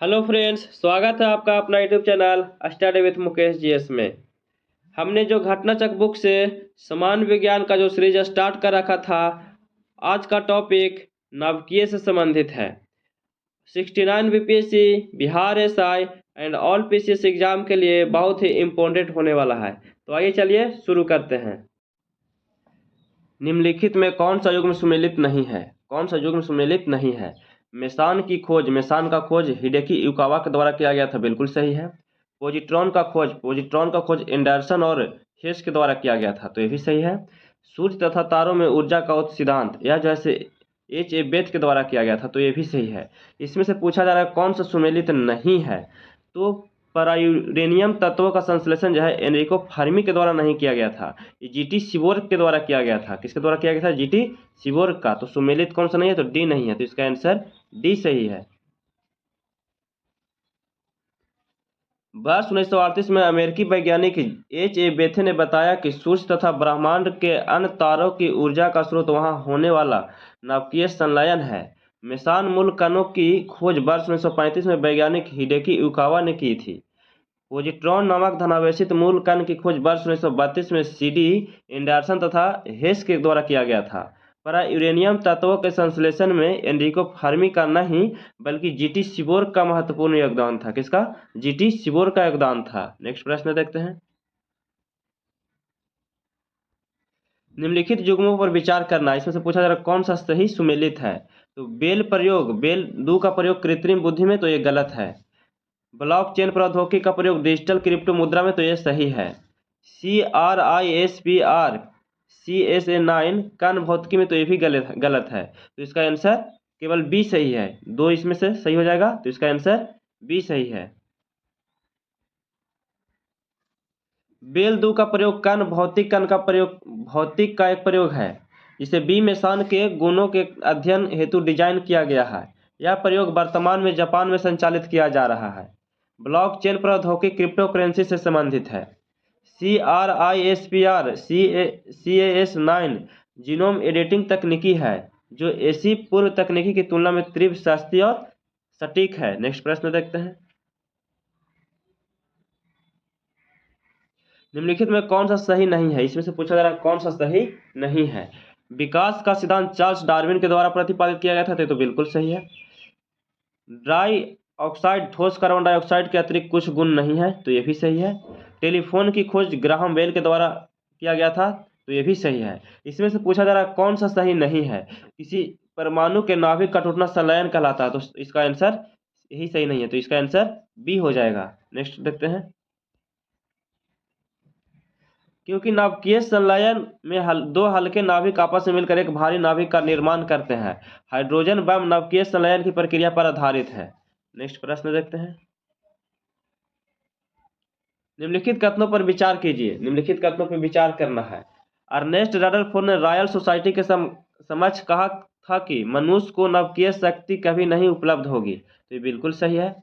Hello friends, स्वागत है आपका अपना YouTube channel study with Mukesh GS में। हमने जो घटना चक बुक से समान विज्ञान का जो सीरीज स्टार्ट कर रखा था, आज का टॉपिक नाभिकीय से संबंधित है। 69 BPSC, Bihar SI and all PCS exam के लिए बहुत ही इम्पोर्टेंट होने वाला है। तो आइए चलिए शुरू करते हैं। निम्नलिखित में कौन सा युग्म सुमेलित नहीं है? कौन सा युग्म सुमेलित नहीं है? मेसान की खोज, मेसान का खोज हिडेकी युकावा के द्वारा किया गया था, बिल्कुल सही है। पोजिट्रॉन का खोज एंडरसन और हेस के द्वारा किया गया था, तो ये भी सही है। सूर्य तथा तारों में ऊर्जा का उच्च सिद्धांत यह जैसे H.A. बेथ के द्वारा किया गया था, तो ये भी सही है। इसमें से पूछा जा रहा है कौन सा सुमेलित नहीं है, तो परायूरेनियम तत्वों का संश्लेषण जो है एनरिको फर्मी के द्वारा नहीं किया गया था, ये जीटी सीबोर्ग के द्वारा किया गया था। किसके द्वारा किया गया था? जीटी सीबोर्ग का। तो सुमेलित कौन सा नहीं है? तो डी नहीं है, तो इसका आंसर डी सही है। वर्ष 1938 में अमेरिकी वैज्ञानिक H.A. बेथे ने बताया कि सूर्य तथा ब्रह्मांड के अन्य तारों की ऊर्जा का स्रोत वहां होने वाला नाभिकीय संलयन है। मेसान मूल कणों की खोज वर्ष 1935 में वैज्ञानिक हिडेकी युकावा ने की थी। पोजिट्रॉन नामक धनावेशित मूल कण की खोज वर्ष 1932 में सीडी एंडरसन तथा हेस के द्वारा किया गया था। यूरेनियम तत्वों के संश्लेषण में एनरिको फर्मी का नहीं बल्कि जीटी सीबोर्ग का महत्वपूर्ण योगदान था। किसका? जीटी सीबोर्ग का योगदान था। नेक्स्ट प्रश्न देखते हैं। निम्नलिखित युग्मों पर विचार करना, इसमें से पूछा जा रहा है कौन सा सही सुमेलित है। तो बेल दू का प्रयोग कृत्रिम बुद्धि में, तो ये गलत है। ब्लॉकचेन प्रौद्योगिकी का प्रयोग डिजिटल क्रिप्टो मुद्रा में, तो ये सही है। CRISPR Cas9 कण भौतिकी में, तो ये भी गलत है। तो इसका आंसर केवल बी सही है। दो इसमें से सही हो जाएगा, तो इसका आंसर बी सही है। बेल दू का प्रयोग भौतिक का एक प्रयोग है, जिसे बी मेसान के गुणों के अध्ययन हेतु डिजाइन किया गया है। यह प्रयोग वर्तमान में जापान में संचालित किया जा रहा है। ब्लॉकचेन प्रौद्योगिकी क्रिप्टो करेंसी से संबंधित है। CRISPR Cas9 जीनोम एडिटिंग तकनीकी है, जो ऐसी पूर्व तकनीकी की तुलना में तीव्र, सस्ती और सटीक है। नेक्स्ट प्रश्न देखते हैं। निम्नलिखित में कौन सा सही नहीं है? इसमें से पूछा जा रहा है कौन सा सही नहीं है। विकास का सिद्धांत चार्ल्स डार्विन के द्वारा प्रतिपादित किया गया था, तो बिल्कुल सही है। ड्राई ऑक्साइड ठोस कार्बन डाइऑक्साइड के अतिरिक्त कुछ गुण नहीं है, तो ये भी सही है। टेलीफोन की खोज ग्राहम बेल के द्वारा किया गया था, तो ये भी सही है। इसमें से पूछा जा रहा है कौन सा सही नहीं है। किसी परमाणु के नाभिक का टूटना संलयन कहलाता है, तो इसका आंसर यही सही नहीं है, तो इसका आंसर बी हो जाएगा। नेक्स्ट देखते हैं। क्योंकि नाभिकीय संलयन में दो हल्के नाभिक आपस में मिलकर एक भारी नाभिक का निर्माण करते हैं। हाइड्रोजन बम नाभिकीय संलयन की प्रक्रिया पर आधारित है। नेक्स्ट प्रश्न देखते हैं। निम्नलिखित कथनों पर विचार कीजिए। निम्नलिखित कथनों पर विचार करना है। अर्नेस्ट रदरफोर्ड ने रॉयल सोसाइटी के समक्ष कहा था कि मनुष्य को नाभिकीय शक्ति कभी नहीं उपलब्ध होगी, तो ये बिल्कुल सही है।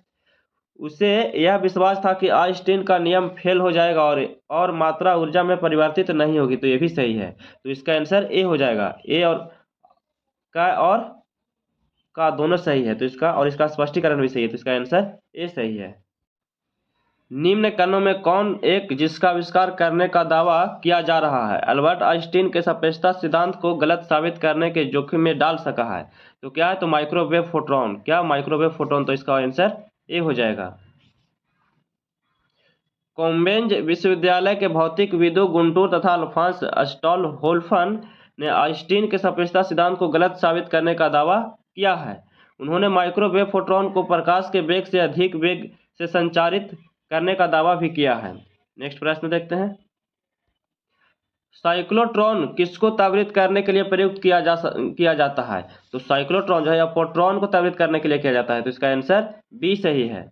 उसे यह विश्वास था कि आइंस्टीन का नियम फेल हो जाएगा और मात्रा ऊर्जा में परिवर्तित नहीं होगी, तो ये भी सही है। तो इसका आंसर ए हो जाएगा। ए और का दोनों सही है, तो इसका स्पष्टीकरण भी सही है, तो इसका आंसर ए सही है। निम्न कणों में कौन एक जिसका आविष्कार करने का दावा किया जा रहा है अल्बर्ट आइंस्टीन के सापेक्षता सिद्धांत को गलत साबित करने के जोखिम में डाल सका है? तो क्या है? तो माइक्रोवेव फोटोन। क्या? Microwave photon. तो इसका आंसर ए हो जाएगा। कैम्ब्रिज विश्वविद्यालय के भौतिकविदों गुंटूर तथा अल्फांस स्टॉलहोल्फन ने आइंस्टीन के सापेक्षता सिद्धांत को गलत साबित करने का दावा किया है। उन्होंने माइक्रोवेव फोटोन को प्रकाश के वेग से अधिक वेग से संचारित करने का दावा भी किया है। नेक्स्ट प्रश्न देखते हैं। साइक्लोट्रॉन किसको त्वरित करने के लिए प्रयुक्त किया जाता है? तो साइक्लोट्रॉन जो है प्रोटॉन को त्वरित करने के लिए किया जाता है, तो इसका आंसर बी सही है।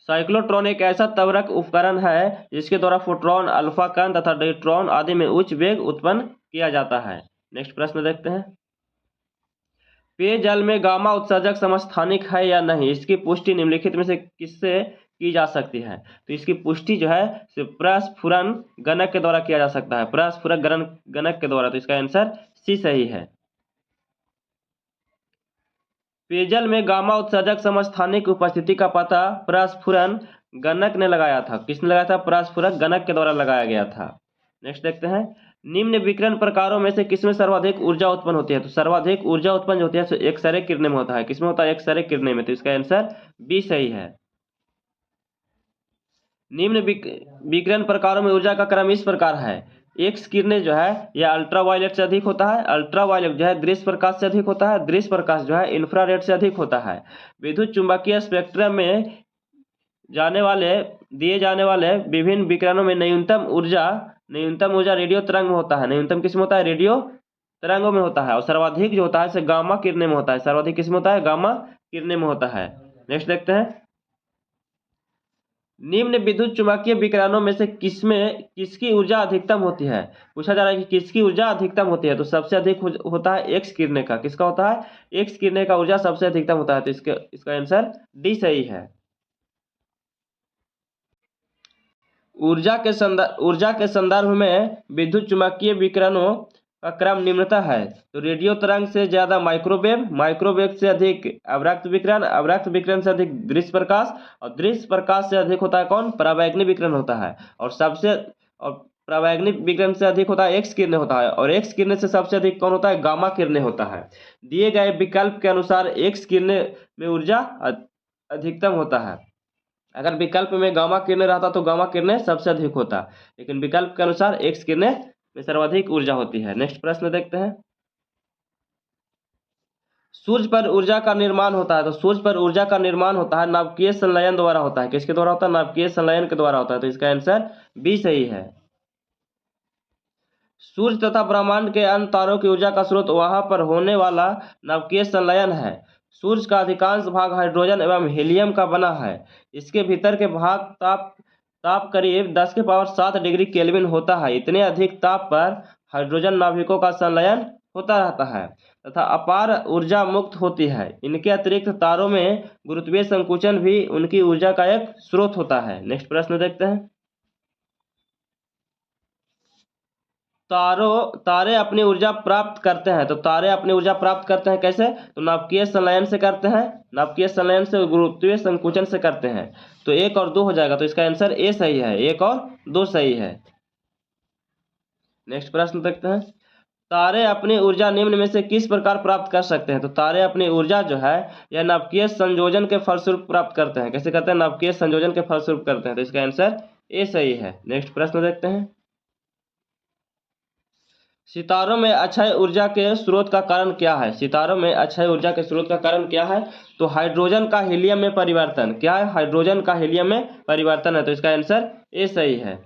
साइक्लोट्रॉन एक ऐसा त्वरक उपकरण है जिसके द्वारा फोटॉन, अल्फा कण तथा न्यूट्रॉन आदि में उच्च वेग उत्पन्न किया जाता है। नेक्स्ट प्रश्न देखते हैं। पेयजल में गामा उत्सर्जक समस्थानिक है या नहीं, इसकी पुष्टि निम्नलिखित में से किससे की जा सकती है? तो इसकी पुष्टि जो है प्रस्फुरन गणक के द्वारा किया जा सकता है, प्रस्फुरक गणक के द्वारा, तो इसका आंसर सी सही है। पेयजल में गामा उत्सर्जक समस्थानिक उपस्थिति का पता प्रस्फुरन गणक ने लगाया था। किसने लगाया था? प्रस्फुरक गणक के द्वारा लगाया गया था। नेक्स्ट देखते हैं, निम्न विकिरण प्रकारों में से किसमें सर्वाधिक ऊर्जा उत्पन्न होती है? तो सर्वाधिक ऊर्जा उत्पन्न जो होती है एक्सरे किरणें में होता है। किसमें होता है? एक्सरे किरणें में। तो इसका आंसर बी सही है। निम्न विकिरण प्रकारों में ऊर्जा का क्रम इस प्रकार है। एक्स किरणें जो है यह अल्ट्रावायलेट से अधिक होता है। अल्ट्रावायलेट जो है दृश्य प्रकाश से अधिक होता है। दृश्य प्रकाश जो है इंफ्रारेड से अधिक होता है। विद्युत चुंबकीय स्पेक्ट्रम में दिए जाने वाले विभिन्न विकिरणों में न्यूनतम ऊर्जा रेडियो तरंग में होता है। न्यूनतम किसमें होता है? रेडियो तरंगों में होता है। और सर्वाधिक जो होता है गामा किरणें में होता है। सर्वाधिक किसमें होता है? गामा किरणें में होता है। नेक्स्ट देखते हैं, निम्न विद्युत चुंबकीय विकिरणों में से किसकी ऊर्जा अधिकतम होती है? पूछा जा रहा है कि किसकी ऊर्जा अधिकतम होती है। तो सबसे अधिक होता है एक्स किरणें का। किसका होता है? एक्स किरणें का ऊर्जा सबसे अधिकतम होता है। तो इसका आंसर डी सही है। ऊर्जा के संदर्भ में विद्युत चुंबकीय विकिरणों का क्रम निम्नतः है। तो रेडियो तरंग से ज्यादा माइक्रोवेव से अधिक अवरक्त विकिरण से अधिक दृश्य प्रकाश, और दृश्य प्रकाश से अधिक होता है कौन? परावैंगनी विकिरण होता है। और परावैंगनी विकिरण से अधिक होता है एक्स किरणें होता है। और एक्स किरणें से सबसे अधिक कौन होता है? गामा किरणें होता है। दिए गए विकल्प के अनुसार एक्स किरणें में ऊर्जा अधिकतम होता है। अगर विकल्प में गामा किरणें रहता तो गामा किरणें सबसे अधिक होता, लेकिन विकल्प के अनुसार एक्स किरणें में सर्वाधिक ऊर्जा होती है। नेक्स्ट प्रश्न देखते हैं, सूर्य पर ऊर्जा का निर्माण होता है। तो सूर्य पर ऊर्जा का निर्माण होता है नाभिकीय संलयन द्वारा होता है। किसके द्वारा होता है? नाभिकीय संलयन के द्वारा होता है। तो इसका आंसर बी सही है। सूर्य तथा ब्रह्मांड के अन्य तारों की ऊर्जा का स्रोत वहां पर होने वाला नाभिकीय संलयन है। सूर्य का अधिकांश भाग हाइड्रोजन एवं हीलियम का बना है। इसके भीतर के भाग ताप करीब 10⁷ डिग्री केल्विन होता है। इतने अधिक ताप पर हाइड्रोजन नाभिकों का संलयन होता रहता है तथा अपार ऊर्जा मुक्त होती है। इनके अतिरिक्त तारों में गुरुत्वीय संकुचन भी उनकी ऊर्जा का एक स्रोत होता है। नेक्स्ट प्रश्न देखते हैं, तारे अपनी ऊर्जा प्राप्त करते हैं। तो तारे अपनी ऊर्जा प्राप्त करते हैं कैसे? तो नाभिकीय संलयन से करते हैं। नाभिकीय संलयन से गुरुत्वीय संकुचन से करते हैं। तो 1 और 2 हो जाएगा। तो इसका आंसर ए सही है। 1 और 2 सही है। नेक्स्ट प्रश्न देखते हैं, तारे अपनी ऊर्जा निम्न में से किस प्रकार प्राप्त कर सकते हैं? तो तारे अपनी ऊर्जा जो है यह नाभिकीय संयोजन के फलस्वरूप प्राप्त करते हैं। कैसे करते हैं? नाभिकीय संयोजन के फलस्वरूप करते हैं। तो इसका आंसर ए सही है। नेक्स्ट प्रश्न देखते हैं, सितारों में अक्षय ऊर्जा के स्रोत का कारण क्या है? सितारों में अक्षय ऊर्जा के स्रोत का कारण क्या है? तो हाइड्रोजन का हीलियम में परिवर्तन। क्या है? हाइड्रोजन का हीलियम में परिवर्तन है। तो इसका आंसर ए सही है।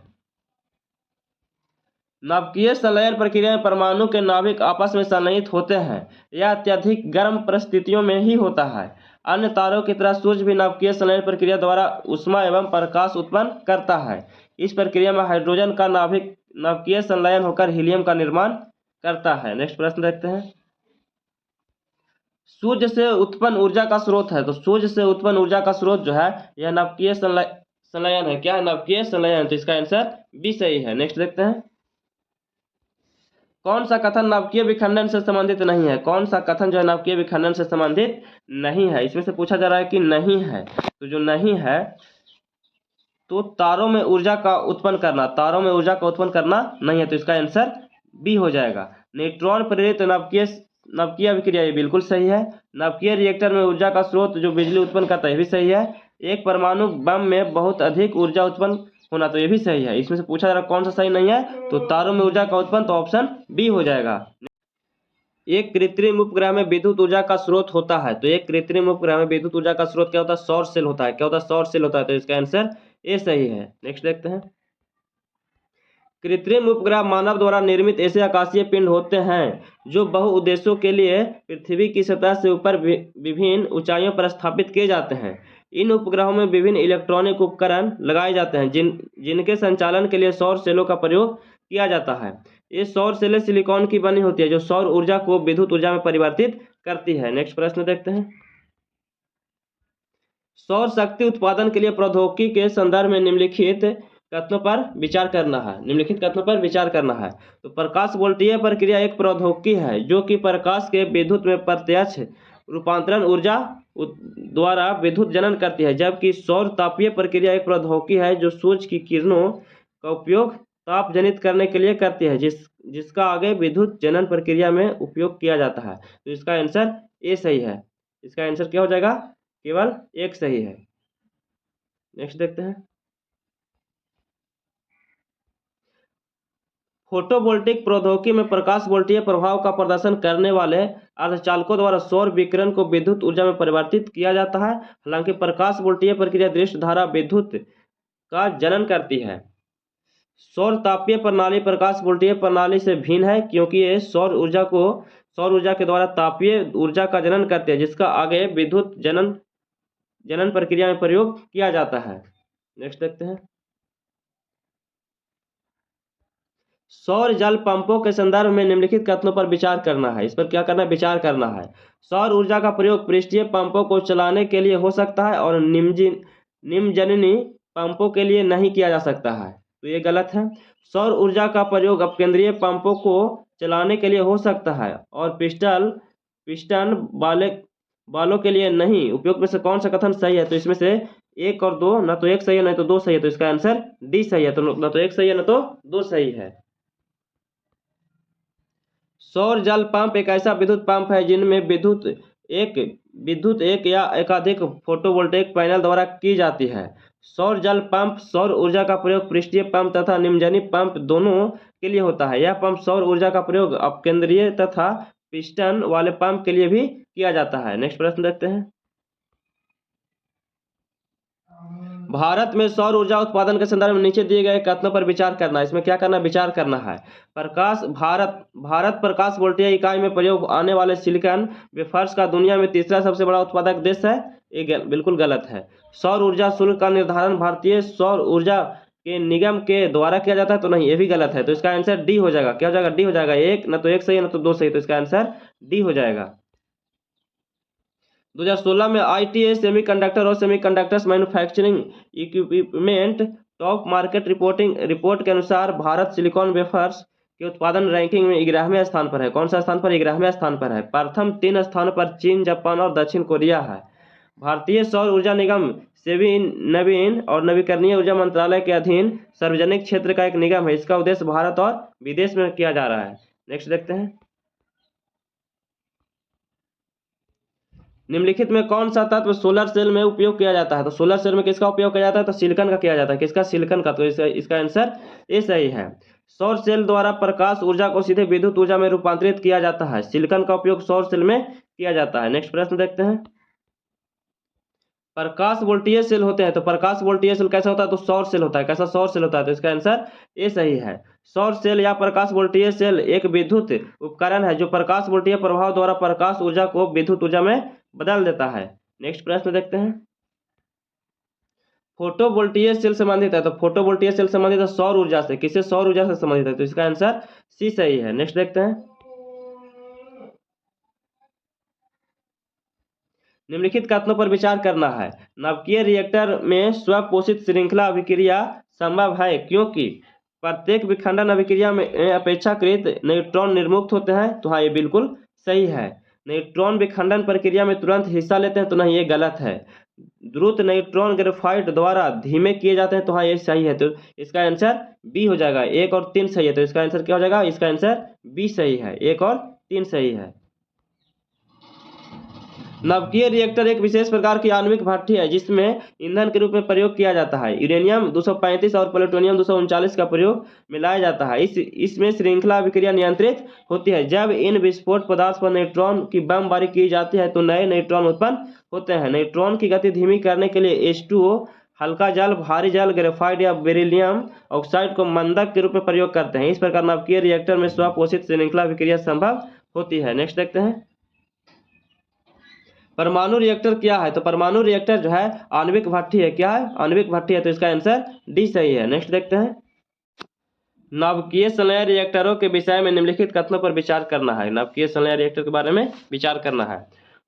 नाभिकीय संलयन प्रक्रिया में परमाणु के नाभिक आपस में संलयित होते हैं। यह अत्यधिक गर्म परिस्थितियों में ही होता है। अन्य तारों की तरह सूर्य भी नाभिकीय संलयन प्रक्रिया द्वारा ऊष्मा एवं प्रकाश उत्पन्न करता है। इस प्रक्रिया में हाइड्रोजन का नाभिकीय संलयन होकर हीलियम का निर्माण करता है। नेक्स्ट प्रश्न देखते हैं, सूर्य से उत्पन्न ऊर्जा का स्रोत है। तो सूर्य से उत्पन्न ऊर्जा का स्रोत जो है यह नाभिकीय संलयन है। क्या है? नाभिकीय संलयन। तो इसका आंसर बी सही है। नेक्स्ट देखते हैं, कौन सा कथन नाभिकीय विखंडन से संबंधित नहीं है? कौन सा कथन जो है नाभिकीय विखंडन से संबंधित नहीं है? इसमें से पूछा जा रहा है कि नहीं है। तो जो नहीं है, तो तारों में ऊर्जा का उत्पन्न करना नहीं है। तो इसका आंसर बी हो जाएगा। न्यूट्रॉन प्रेरित नाभिकीय अभिक्रिया ये बिल्कुल सही है। नाभिकीय रिएक्टर में ऊर्जा का स्रोत जो बिजली उत्पन्न करता है ये भी सही है। एक परमाणु बम में बहुत अधिक ऊर्जा उत्पन्न होना, तो ये भी सही है। इसमें से पूछा जा रहा है कौन सा सही नहीं है? तो तारों में ऊर्जा का उत्पन्न, तो ऑप्शन बी हो जाएगा। एक कृत्रिम उपग्रह में विद्युत ऊर्जा का स्रोत होता है। तो एक कृत्रिम उपग्रह में विद्युत ऊर्जा का स्रोत क्या होता है? सौर सेल होता है। क्या होता है? सौर सेल होता है। तो इसका आंसर ए सही है। नेक्स्ट देखते हैं, कृत्रिम उपग्रह मानव द्वारा निर्मित ऐसे आकाशीय पिंड होते हैं जो बहुउद्देश्यों के लिए पृथ्वी की सतह से ऊपर विभिन्न ऊंचाइयों पर स्थापित किए जाते हैं। इन उपग्रहों में विभिन्न इलेक्ट्रॉनिक उपकरण लगाए जाते हैं जिनके संचालन के लिए सौर सेलों का प्रयोग किया जाता है। ये सौर सेलें सिलिकॉन की बनी होती है जो सौर ऊर्जा को विद्युत ऊर्जा में परिवर्तित करती है। नेक्स्ट प्रश्न देखते हैं, सौर शक्ति उत्पादन के लिए प्रौद्योगिकी के संदर्भ में निम्नलिखित कथनों पर विचार करना है। तो प्रकाश वोल्टीय प्रक्रिया एक प्रौद्योगिकी है जो कि प्रकाश के विद्युत में प्रत्यक्ष रूपांतरण ऊर्जा द्वारा विद्युत जनन करती है, जबकि सौर तापीय प्रक्रिया एक प्रौद्योगिकी है जो सूर्य की किरणों का उपयोग ताप जनित करने के लिए करती है, जिसका आगे विद्युत जनन प्रक्रिया में उपयोग किया जाता है। तो इसका आंसर ए सही है। इसका आंसर क्या हो जाएगा? केवल एक सही है। नेक्स्ट देखते हैं। फोटोवोल्टिक प्रौद्योगिकी में प्रकाश वोल्टीय प्रभाव का प्रदर्शन करने वाले अर्धचालकों द्वारा सौर विकिरण को विद्युत ऊर्जा में परिवर्तित किया जाता है। हालांकि प्रकाश वोल्टीय प्रक्रिया दृश्य धारा विद्युत का जनन करती है। सौर तापीय प्रणाली प्रकाश वोल्टीय प्रणाली से भिन्न है, क्योंकि ये सौर ऊर्जा के द्वारा तापीय ऊर्जा का जनन करते हैं, जिसका आगे विद्युत जनन प्रक्रिया में प्रयोग किया जाता है। नेक्स्ट देखते हैं। सौर जल पंपों के संदर्भ में निम्नलिखित कथनों पर विचार करना है। इस पर क्या करना है? विचार करना है। सौर ऊर्जा का प्रयोग पृष्ठीय पंपों को चलाने के लिए हो सकता है और निम्नजननी पंपों के लिए नहीं किया जा सकता है, तो ये गलत है। सौर ऊर्जा का प्रयोग अपकेंद्रीय पंपों को चलाने के लिए हो सकता है और पिस्टन बालों के लिए नहीं। उपयोग में से कौन सा कथन सही है? तो इसमें से एक और दो, ना तो एक सही है ना तो दो सही है, तो इसका आंसर डी सही है। तो ना तो एक सही है ना तो दो सही है। सौर जल पंप एक ऐसा विद्युत पंप है जिनमें विद्युत एक या एकाधिक फोटोवोल्टेइक पैनल द्वारा की जाती है। सौर जल पंप सौर ऊर्जा का प्रयोग पृष्ठीय पंप तथा निम्नजनी पंप दोनों के लिए होता है। यह पंप सौर ऊर्जा का प्रयोग अपकेंद्रीय तथा पिस्टन वाले पंप के लिए भी किया जाता है। नेक्स्ट प्रश्न देखते हैं। भारत में सौर ऊर्जा उत्पादन के संदर्भ में नीचे दिए गए कथनों पर विचार करना है। इसमें क्या करना? विचार करना है। भारत प्रकाश वोल्टीय इकाई में प्रयोग आने वाले सिलिकॉन वेफर्स का दुनिया में तीसरा सबसे बड़ा उत्पादक देश है। ये बिल्कुल गलत है। सौर ऊर्जा शुल्क का निर्धारण भारतीय सौर ऊर्जा के निगम के द्वारा किया जाता है, तो नहीं, ये भी गलत है। तो इसका आंसर डी हो जाएगा। क्या हो जाएगा? डी हो जाएगा। एक ना तो एक सही है ना तो दो सही, तो इसका आंसर डी हो जाएगा। 2016 में ITA सेमीकंडक्टर और semiconductors manufacturing equipment top market report के अनुसार भारत सिलिकॉन वेफर्स के उत्पादन रैंकिंग में 11वें स्थान पर है। कौन सा स्थान पर? 11वें स्थान पर है। प्रथम 3 स्थानों पर चीन, जापान और दक्षिण कोरिया है। भारतीय सौर ऊर्जा निगम सेबी नवीन और नवीकरणीय ऊर्जा मंत्रालय के अधीन सार्वजनिक क्षेत्र का एक निगम है। इसका उद्देश्य भारत और विदेश में किया जा रहा है। नेक्स्ट देखते हैं। निम्नलिखित में कौन सा तत्व सोलर सेल में उपयोग किया जाता है? तो सोलर सेल में किसका उपयोग किया जाता है? तो सिलिकॉन का किया जाता है। किसका? सिलिकॉन का। तो इसका आंसर ए सही है। सौर सेल द्वारा प्रकाश ऊर्जा को सीधे विद्युत ऊर्जा में रूपांतरित किया जाता है। सिलिकॉन का उपयोग सौर सेल में किया जाता है। नेक्स्ट प्रश्न देखते हैं। प्रकाश वोल्टीय सेल होते हैं, तो प्रकाश वोल्टीय सेल कैसा होता है? तो सौर सेल होता है। कैसा? सौर सेल होता है। तो इसका आंसर ए सही है। सौर सेल या प्रकाश वोल्टीय सेल एक विद्युत उपकरण है जो प्रकाश वोल्टीय प्रभाव द्वारा प्रकाश ऊर्जा को विद्युत ऊर्जा में बदल देता है। नेक्स्ट प्रश्न देखते हैं। फोटोवोल्टीय सेल संबंधित है, तो फोटोवोल्टीय सेल संबंधित है सौर ऊर्जा से। किससे? सौर ऊर्जा से संबंधित है। तो इसका आंसर सी सही है। नेक्स्ट देखते हैं। निम्नलिखित कथनों पर विचार करना है। नाभिकीय रिएक्टर में स्वपोषित श्रृंखला अभिक्रिया संभव है, क्योंकि प्रत्येक विखंडन अभिक्रिया में अपेक्षाकृत न्यूट्रॉन निर्मुक्त होते हैं। तो हाँ, ये बिल्कुल सही है। न्यूट्रॉन विखंडन प्रक्रिया में तुरंत हिस्सा लेते हैं, तो नहीं, ये गलत है। द्रुत न्यूट्रॉन ग्रेफाइट द्वारा धीमे किए जाते हैं, तो हाँ, ये सही है। तो इसका आंसर बी हो जाएगा। 1 और 3 सही है। तो इसका आंसर क्या हो जाएगा? इसका आंसर बी सही है। 1 और 3 सही है। नाभिकीय रिएक्टर एक विशेष प्रकार की आणविक भट्ठी है जिसमें ईंधन के रूप में प्रयोग किया जाता है। यूरेनियम 235 और प्लूटोनियम 239 का प्रयोग मिलाया जाता है। इसमें श्रृंखला अभिक्रिया नियंत्रित होती है। जब इन विस्फोट पदार्थ पर न्यूट्रॉन की बमबारी की जाती है तो नए न्यूट्रॉन उत्पन्न होते हैं। न्यूट्रॉन की गति धीमी करने के लिए H2O, हल्का जल, भारी जल, ग्रेफाइट या बेरिलियम ऑक्साइड को मंदक के रूप में प्रयोग करते हैं। इस प्रकार नाभिकीय रिएक्टर में स्वपोषित श्रृंखला अभिक्रिया संभव होती है। नेक्स्ट देखते हैं। परमाणु रिएक्टर क्या है? तो परमाणु रिएक्टर जो है आणविक भट्ठी है। क्या है? आणविक भट्ठी है। तो इसका आंसर डी सही है। नेक्स्ट देखते हैं। नाभिकीय संलयन रिएक्टरों के विषय में निम्नलिखित कथनों पर विचार करना है। नाभिकीय संलयन रिएक्टर के बारे में विचार करना है।